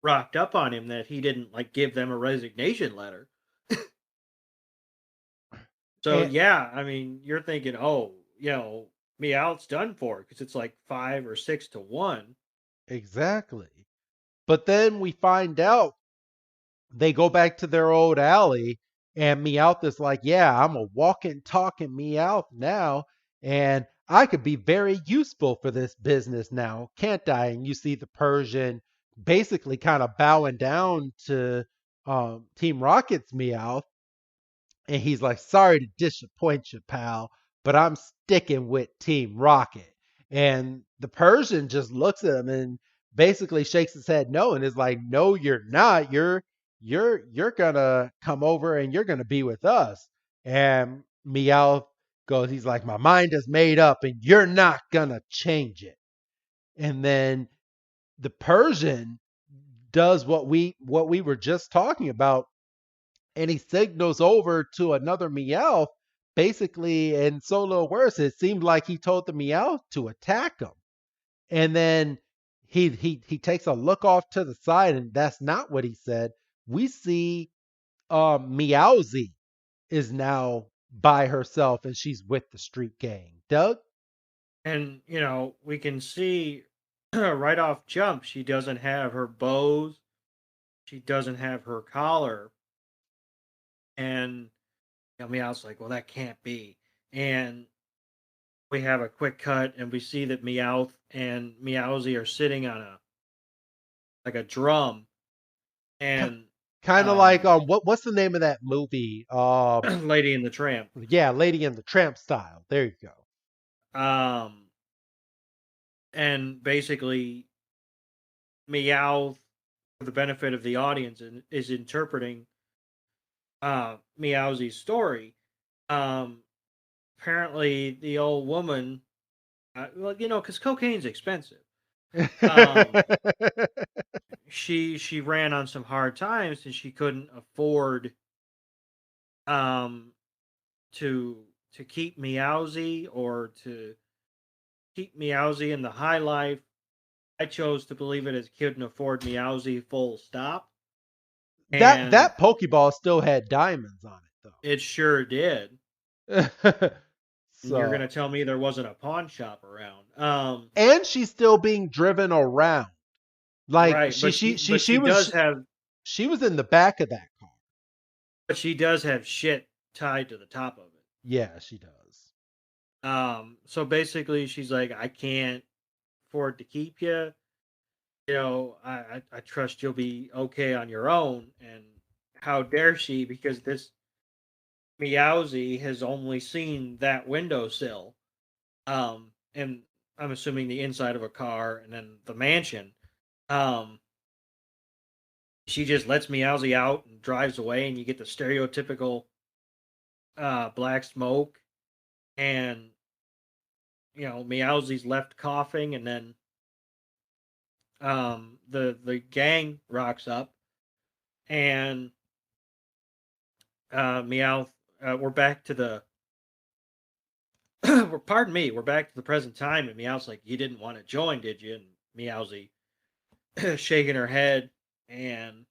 rocked up on him that he didn't like give them a resignation letter. So
and
yeah, I mean, you're thinking, oh, Meowth's done for because it's like 5 or 6 to 1.
exactly. But then we find out they go back to their old alley, and Meowth is like, yeah, I'm a walking, talking Meowth now, and I could be very useful for this business now, can't I? And you see the Persian basically kind of bowing down to Team Rocket's Meowth, and he's like, sorry to disappoint you, pal, but I'm sticking with Team Rocket. And the Persian just looks at him and basically shakes his head no and is like, no, you're not. You're gonna come over and you're gonna be with us. And Meowth goes, he's like, my mind is made up and you're not gonna change it. And then the Persian does what we were just talking about, and he signals over to another Meowth, basically in so little words, it seemed like he told the Meowth to attack him. And then he takes a look off to the side, and that's not what he said. We see Meowsy is now by herself and she's with the street gang. Doug?
And we can see right off jump, she doesn't have her bows, she doesn't have her collar, and Meowth's like, well, that can't be. And we have a quick cut, and we see that Meowth and Meowsy are sitting on a drum, and
Kind of like what's the name of that movie?
Lady and the Tramp.
Yeah, Lady and the Tramp style. There you go.
And basically, Meowth, for the benefit of the audience, is interpreting Meowsy's story. Apparently, the old woman, well, because cocaine's expensive. Um, she ran on some hard times and she couldn't afford um to keep Meowsy or to keep Meowsy in the high life. I chose to believe it as couldn't afford Meowsy full stop. And
That Pokeball still had diamonds on
it sure did.
it though.
And you're gonna
So,
tell me there wasn't a pawn shop around.
and she's still being driven around. Like
Right, but
she was she was in the back of that car.
she does have shit tied to the top of it.
Yeah, she does.
So basically she's like, I can't afford to keep you. You know, I trust you'll be okay on your own. And how dare she? Because this Meowsy has only seen that windowsill. And I'm assuming the inside of a car and then the mansion. Um, she just lets Meowsy out and drives away, and you get the stereotypical black smoke, and Meowsy's left coughing, and then the gang rocks up, and Meowth. We're back to the. Pardon me. We're back to the present time, and Meowth's like, "You didn't want to join, did you?" And Meowsy shaking her head, and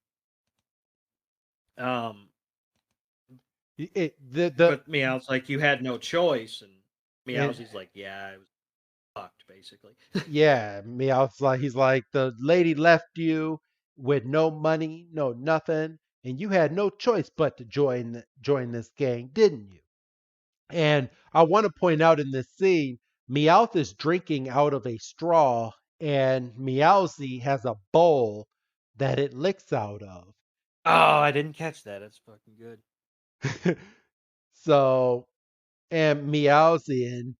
um, but Meowth's like, "You had no choice," and Meowsy's like, "Yeah, I was fucked, basically."
yeah, Meowth's like he's like the lady left you with no money, no nothing, and you had no choice but to join this gang, didn't you? And I want to point out in this scene, Meowth is drinking out of a straw, and Meowsy has a bowl that it licks out of.
Oh, I didn't catch that. That's fucking good.
So, and Meowsy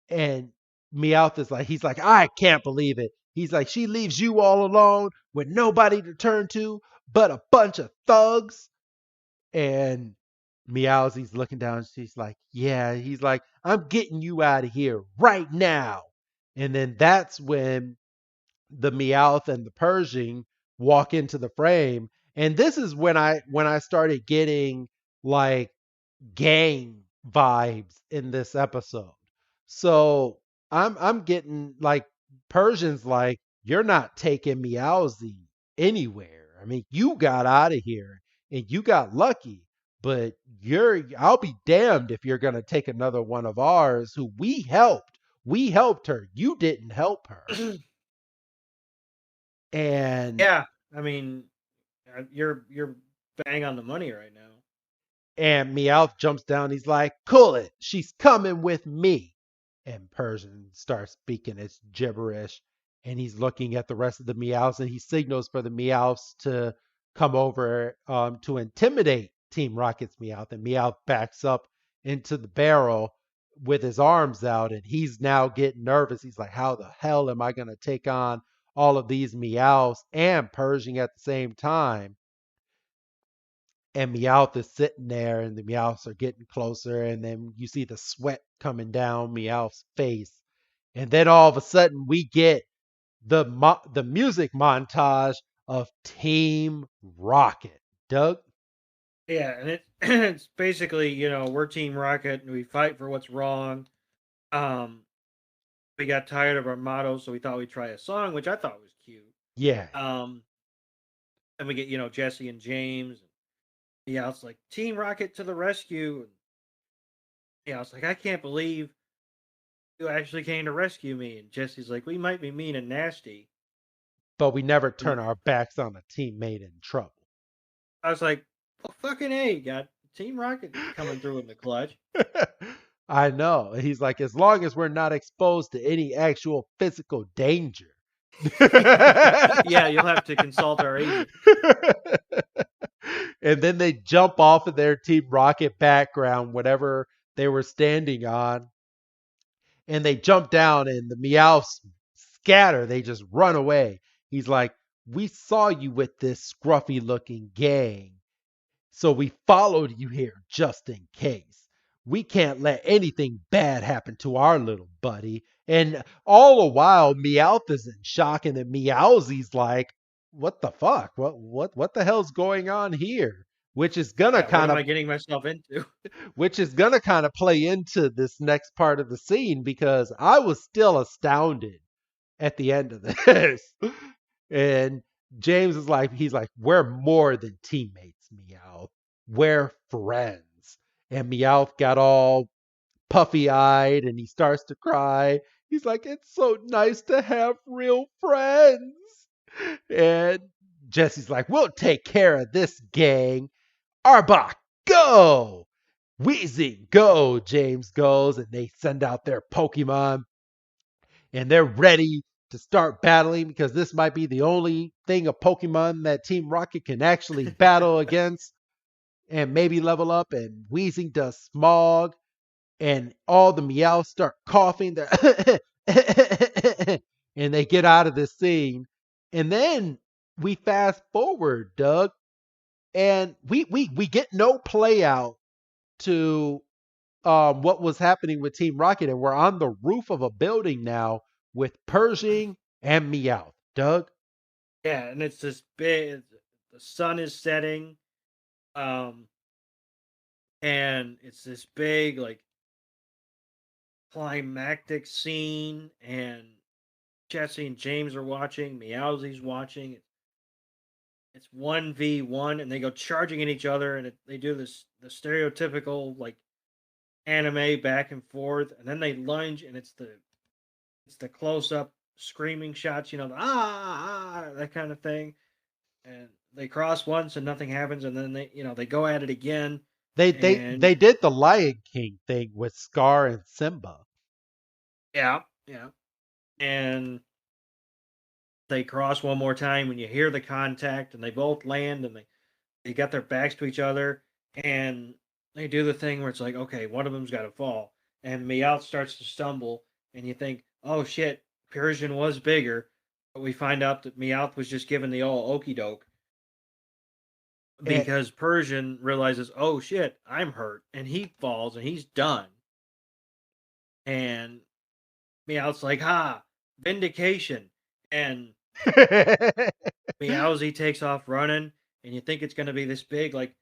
and Meowth is like, he's like, I can't believe it. He's like, she leaves you all alone with nobody to turn to but a bunch of thugs. And Meowsy's looking down. She's like, yeah. He's like, I'm getting you out of here right now. And then that's when the Meowth and the Pershing walk into the frame. And this is when I started getting like gang vibes in this episode. So I'm getting like Persians like you're not taking Meowsy anywhere. I mean, you got out of here and you got lucky, but I'll be damned if you're gonna take another one of ours who we helped. We helped her. You didn't help her. And
Yeah, I mean, you're bang on the money right now.
And Meowth jumps down. He's like, cool it. She's coming with me. And Persian starts speaking its gibberish. And he's looking at the rest of the Meowths and he signals for the Meowths to come over to intimidate Team Rocket's Meowth. And Meowth backs up into the barrel with his arms out. And he's now getting nervous. He's like, how the hell am I going to take on all of these Meowths and Persian at the same time? And Meowth is sitting there, and the Meowths are getting closer, and then you see the sweat coming down Meowth's face, and then all of a sudden we get the music montage of Team Rocket. Doug?
Yeah, and it's basically, we're Team Rocket and we fight for what's wrong. Um, we got tired of our motto, so we thought we'd try a song, which I thought was cute.
Yeah.
And we get, Jesse and James. Yeah, it's like Team Rocket to the rescue. And, it's like, I can't believe you actually came to rescue me. And Jesse's like, we might be mean and nasty,
But we never turn our backs on a teammate in trouble.
I was like, well, fucking A, you got Team Rocket coming through in the clutch.
I know. He's like, as long as we're not exposed to any actual physical danger.
Yeah, you'll have to consult our agent.
And then they jump off of their Team Rocket background, whatever they were standing on, and they jump down, and the Meowths scatter. They just run away. He's like, we saw you with this scruffy looking gang, so we followed you here just in case. We can't let anything bad happen to our little buddy. And all the while, Meowth is in shock, and then Meowsie's like, "What the fuck? What the hell's going on here?" Which is gonna
Yeah, what
kind
am
of
I getting myself into?
play into this next part of the scene because I was still astounded at the end of this. And James is like, he's like, "We're more than teammates, Meowth. We're friends." And Meowth got all puffy eyed and he starts to cry. He's like, "It's so nice to have real friends." And Jesse's like, "We'll take care of this, gang. Arbok, go! Weezy, go!" James goes, and they send out their Pokemon, and they're ready to start battling because this might be the only thing of Pokemon that Team Rocket can actually battle against and maybe level up. And Weezing does Smog, and all the Meows start coughing. And they get out of this scene. And then we fast forward, Doug, and we get no play out to what was happening with Team Rocket, and we're on the roof of a building now with Pershing and Meowth. Doug?
Yeah, and it's this big. The sun is setting, um, and it's this big like climactic scene, and Jesse and James are watching. Meowsie's watching. It's 1v1, and they go charging at each other, and they do the stereotypical like anime back and forth, and then they lunge, and it's the close up screaming shots, that kind of thing, and they cross once and nothing happens, and then they go at it again.
They did the Lion King thing with Scar and Simba.
Yeah, and they cross one more time when you hear the contact, and they both land, and they got their backs to each other, and they do the thing where it's like, okay, one of them's got to fall, and Meowth starts to stumble, and you think, oh shit, Persian was bigger, but we find out that Meowth was just given the old okey doke because Persian realizes, oh shit, I'm hurt, and he falls and he's done, and Meowth's like, ha, vindication, and Meowsy takes off running, and you think it's going to be this big, like,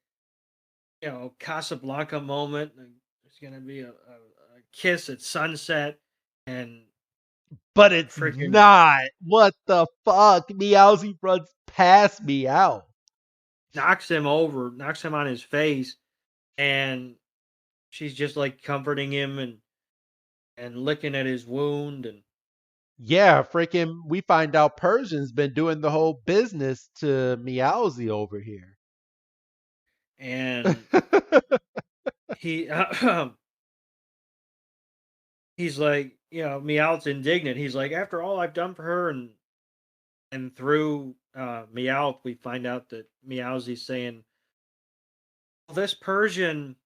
Casablanca moment. There's going to be a kiss at sunset,
but it's not. What the fuck? Meowsy runs past Meowth,
knocks him over, knocks him on his face, and she's just like comforting him and licking at his wound, and
yeah, freaking, we find out Persian's been doing the whole business to Meowsy over here.
And he he's like, Meowth's indignant. He's like, after all I've done for her, and through Meowth, we find out that Meowsy's saying, well, this Persian,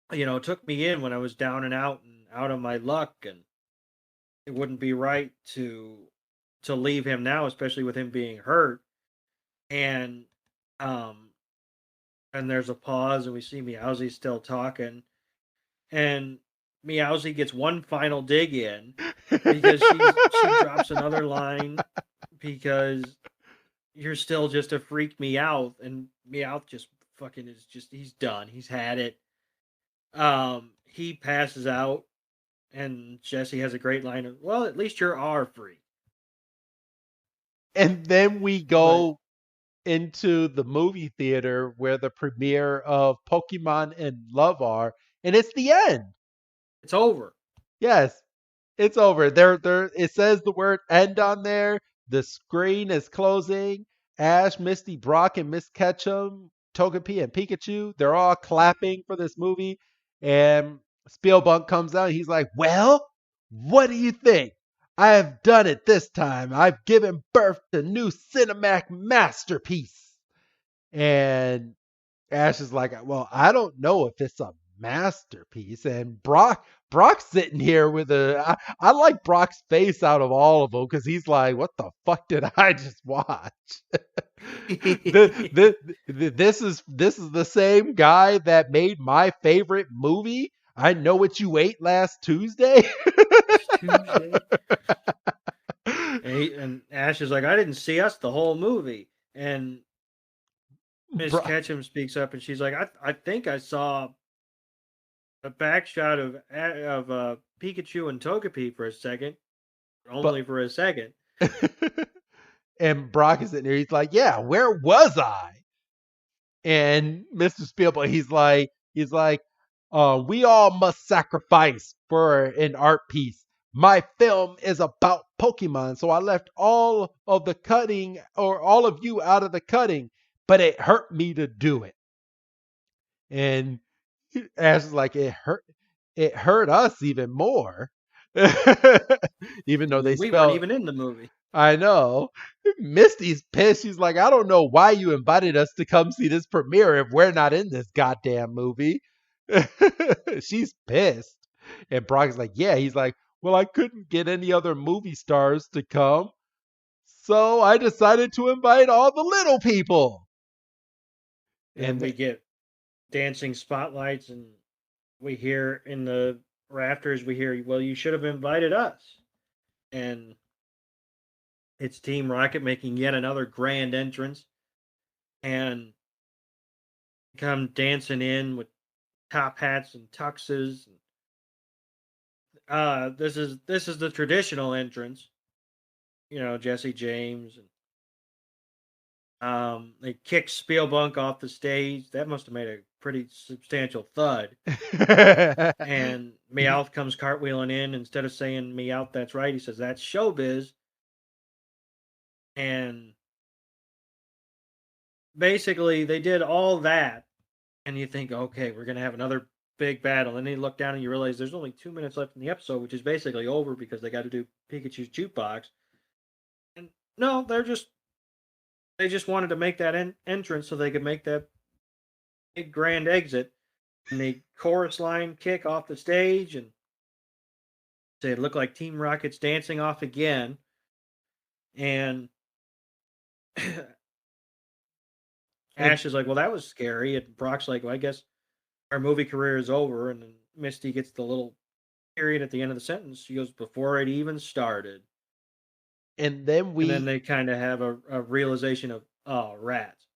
took me in when I was down and out of my luck, and it wouldn't be right to leave him now, especially with him being hurt. And there's a pause, and we see Meowsy still talking, and Meowsy gets one final dig in because she drops another line because you're still just a freak Meowth, and Meowth just fucking he's done. He's had it. He passes out, and Jesse has a great line of, well, at least you're our freak.
And then we go into the movie theater where the premiere of Pokemon and Love are, and it's the end.
It's over.
Yes, it's over. There, it says the word end on there. The screen is closing. Ash, Misty, Brock, and Miss Ketchum, Togepi, and Pikachu, they're all clapping for this movie. And Spielbunk comes out. And he's like, well, what do you think? I have done it this time. I've given birth to new cinematic masterpiece. And Ash is like, well, I don't know if it's a masterpiece. And Brock's sitting here with I like Brock's face out of all of them because he's like, what the fuck did I just watch? This is the same guy that made my favorite movie. I know what you ate last Tuesday.
It's Tuesday. And Ash is like, I didn't see us the whole movie. And Miss Ketchum speaks up and she's like, I think I saw a back shot of Pikachu and Togepi for a second. Only for a second.
And Brock is in there. He's like, yeah, where was I? And Mr. Spielberg, he's like, we all must sacrifice for an art piece. My film is about Pokemon, so I left all of the cutting or all of you out of the cutting, but it hurt me to do it. And Ash is like, it hurt us even more. Even though they
we weren't even in the movie.
I know. Misty's pissed. She's like, I don't know why you invited us to come see this premiere if we're not in this goddamn movie. She's pissed. And Brock's like, yeah. He's like, well, I couldn't get any other movie stars to come. So I decided to invite all the little people.
And we get dancing spotlights, and we hear in the rafters, well, you should have invited us. And it's Team Rocket making yet another grand entrance, and come dancing in with top hats and tuxes. This is the traditional entrance. Jesse James, and they kick Spielbunk off the stage. That must have made a pretty substantial thud. And Meowth comes cartwheeling in. Instead of saying Meowth, that's right, he says that's showbiz. And basically, they did all that, and you think, okay, we're going to have another big battle. And then you look down and you realize there's only 2 minutes left in the episode, which is basically over because they got to do Pikachu's jukebox. And no, they just wanted to make that entrance so they could make that big grand exit. And the chorus line kick off the stage, and it looked like Team Rocket's dancing off again. And Ash is like, well, that was scary. And Brock's like, well, I guess our movie career is over. And then Misty gets the little period at the end of the sentence. She goes, before it even started.
And then
they kind of have a realization of, oh, rats.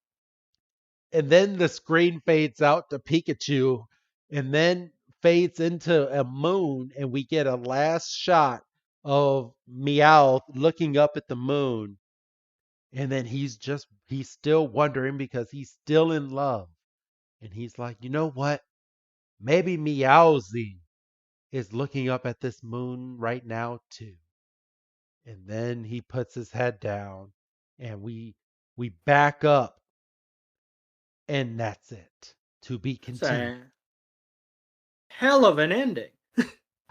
And then the screen fades out to Pikachu, and then fades into a moon, and we get a last shot of Meowth looking up at the moon. And then he's still wondering because he's still in love. And he's like, you know what? Maybe Meowsy is looking up at this moon right now too. And then he puts his head down, and we back up, and that's it. To be continued.
Hell of an ending.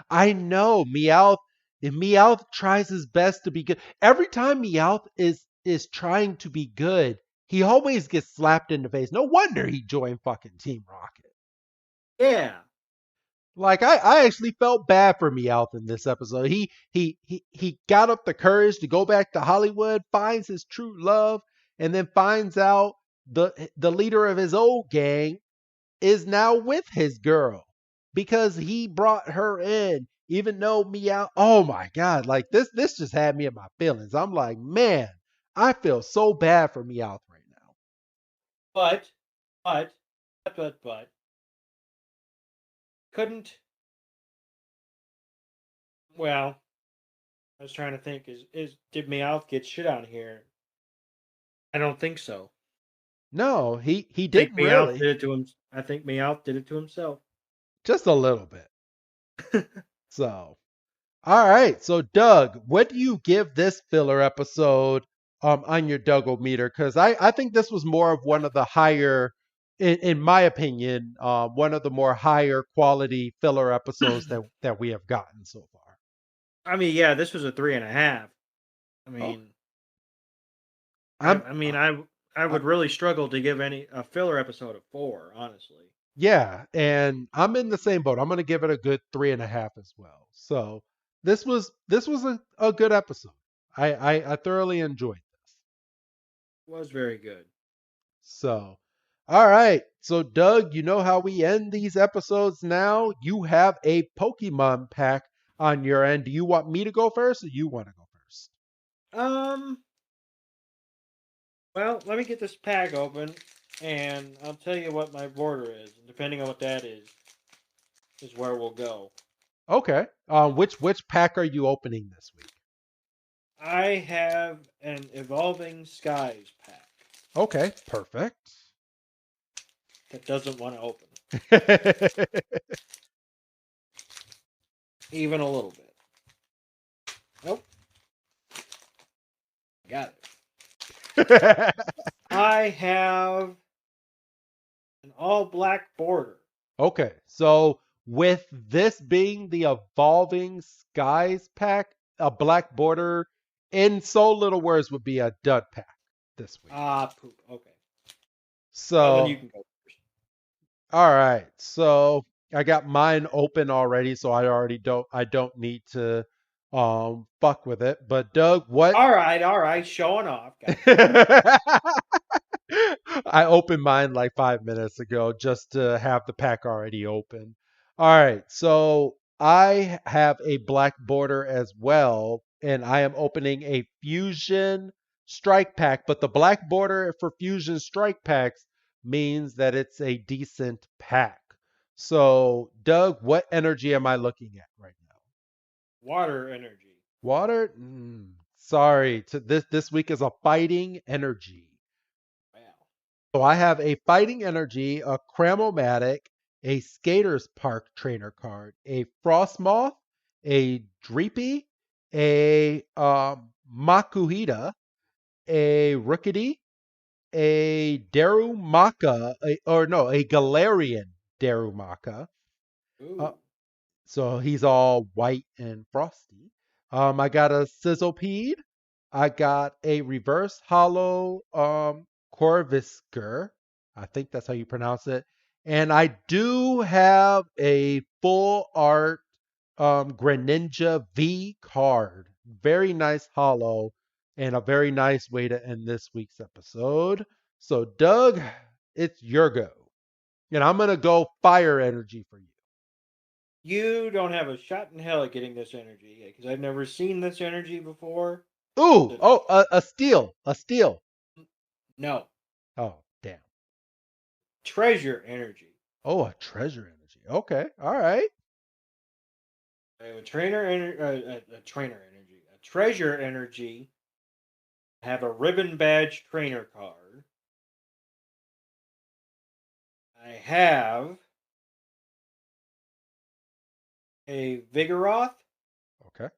I know. Meowth tries his best to be good. Every time Meowth is trying to be good, he always gets slapped in the face. No wonder he joined fucking Team Rocket.
Yeah.
Like I actually felt bad for Meowth in this episode. He got up the courage to go back to Hollywood, finds his true love, and then finds out the leader of his old gang is now with his girl because he brought her in, even though Meowth. Oh my God! Like this just had me in my feelings. I'm like, man, I feel so bad for Meowth right now.
But couldn't. Well, I was trying to think. Did Meowth get shit on here? I don't think so.
No, he didn't really.
Did it to him. I think Meowth did it to himself.
Just a little bit. So, all right. So, Doug, what do you give this filler episode on your Duggo-meter? Because I think this was more of one of the higher, in my opinion, one of the more higher quality filler episodes that we have gotten so far.
I mean, yeah, this was a 3.5. I mean, I would really struggle to give a filler episode a 4, honestly.
Yeah, and I'm in the same boat. I'm going to give it a good 3.5 as well. So this was a good episode. I thoroughly enjoyed this.
It was very good.
So, All right. So, Doug, you know how we end these episodes now? You have a Pokemon pack on your end. Do you want me to go first or you want to go first?
Um. Well, let me get this pack open, and I'll tell you what my border is. And depending on what that is where we'll go.
Okay. Which pack are you opening this week?
I have an Evolving Skies pack
Okay, perfect.
that doesn't want to open, even a little bit. Nope. Got it. I have an all black border.
Okay, so with this being the Evolving Skies pack, a black border in so little words would be a dud pack this week.
Ah, poop. Okay. Well, then you
So,
can go first.
all right. So I got mine open already, so I don't need to fuck with it. But Doug, what
All right. Showing off. Got
I opened mine like 5 minutes ago just to have the pack already open. All right, so I have a black border as well, and I am opening a Fusion Strike pack. But the black border for Fusion Strike packs means that it's a decent pack. So, Doug, what energy am I looking at right now?
water energy.
Water? Sorry, this week is a fighting energy.
Wow.
So I have a Fighting Energy, a Cramomatic, a Skaters Park trainer card, a Frostmoth, a Dreepy, a Makuhita, a Rookity, a Darumaka, a Galarian Darumaka. Uh,
Ooh.
so he's all white and frosty. I got a Sizzlepede. I got a reverse hollow Corvisquer. I think that's how you pronounce it. And I do have a full art Greninja V card. Very nice hollow and a very nice way to end this week's episode. So, Doug, it's your go. And I'm going to go fire energy for you.
You don't have a shot in hell at getting this energy because I've never seen this energy before.
Ooh,
The-
oh, a steal, a steal.
No.
Oh, damn.
Treasure energy.
Oh, a treasure energy. Okay, all right.
I have a trainer energy. A treasure energy. I have a ribbon badge trainer card. I have a Vigoroth.
Okay.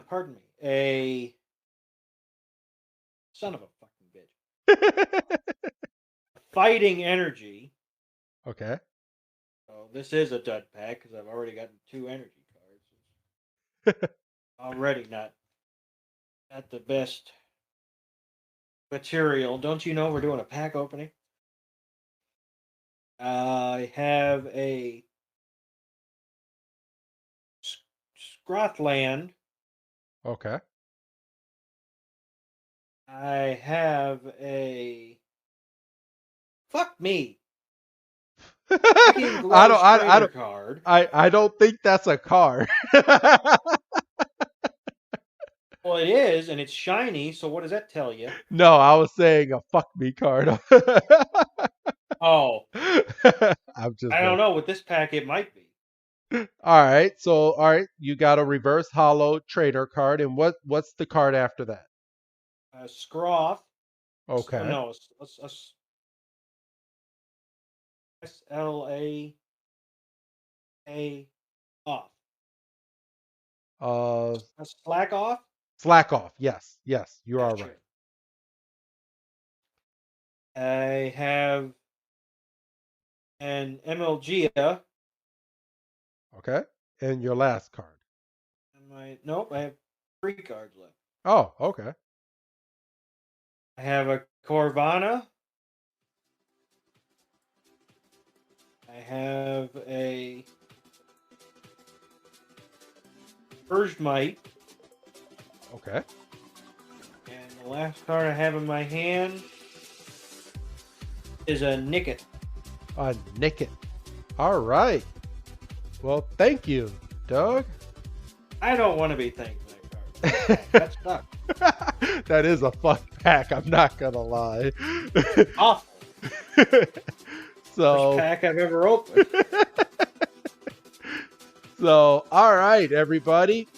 Pardon me. A son of a fucking bitch. Fighting energy.
Okay.
So this is a dud pack because I've already gotten 2 energy cards. Already not the best material. Don't you know we're doing a pack opening? I have a Scrothland.
Okay.
I have a fuck me. Freaking
I
Glow Trainer card.
I don't think that's a card.
Well, it is, and it's shiny. So what does that tell you?
No, I was saying a fuck me card.
Oh,
I'm just
I
messing.
don't know. With this pack, it might be
All right. So, all right, you got a reverse hollow trader card, and what's the card after that?
a Scroth.
Okay.
No, SLAA off.
Uh,
A Slack off.
Slack off. Yes, yes, you are
Gotcha.
right.
I have an MLGia.
Okay. And your last card.
Nope, I have 3 cards left.
Oh, okay.
I have a Corvana. I have a Urgemite.
Okay.
And the last card I have in my hand is a Nickit.
Nick it. All right. Well, thank you, Doug.
I don't want to be thanked for that card. That's not
That is a fun pack. I'm not gonna lie.
awful.
So,
First pack I've ever opened.
so all right, everybody.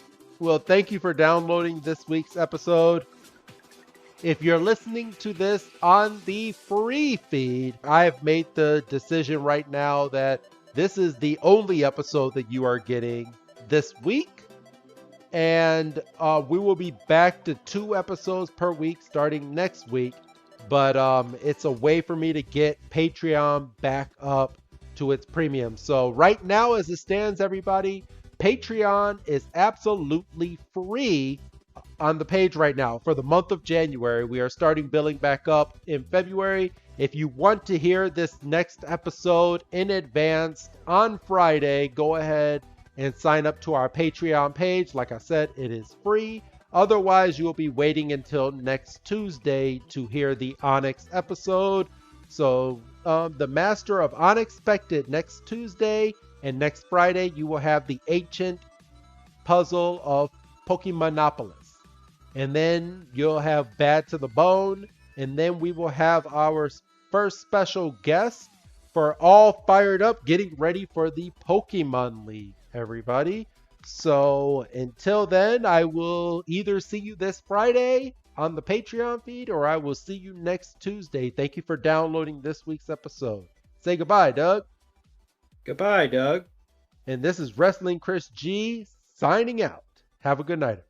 Well, thank you for downloading this week's episode. If you're listening to this on the free feed, I've made the decision right now that this is the only episode that you are getting this week. And we will be back to 2 episodes per week starting next week. But it's a way for me to get Patreon back up to its premium. So right now, as it stands, everybody, Patreon is absolutely free on the page right now for the month of January. We are starting billing back up in February. If you want to hear this next episode in advance on Friday, go ahead and sign up to our Patreon page. Like I said, it is free. Otherwise, you will be waiting until next Tuesday to hear the Onyx episode. So the Master of Unexpected next Tuesday, and next Friday you will have the Ancient Puzzle of Pokemonopolis. And then you'll have Bad to the Bone. And then we will have our first special guest for All Fired Up, getting ready for the Pokemon League, everybody. So until then, I will either see you this Friday on the Patreon feed, or I will see you next Tuesday. Thank you for downloading this week's episode. Say goodbye, Doug.
Goodbye, Doug.
And this is Wrestling Chris G signing out. Have a good night.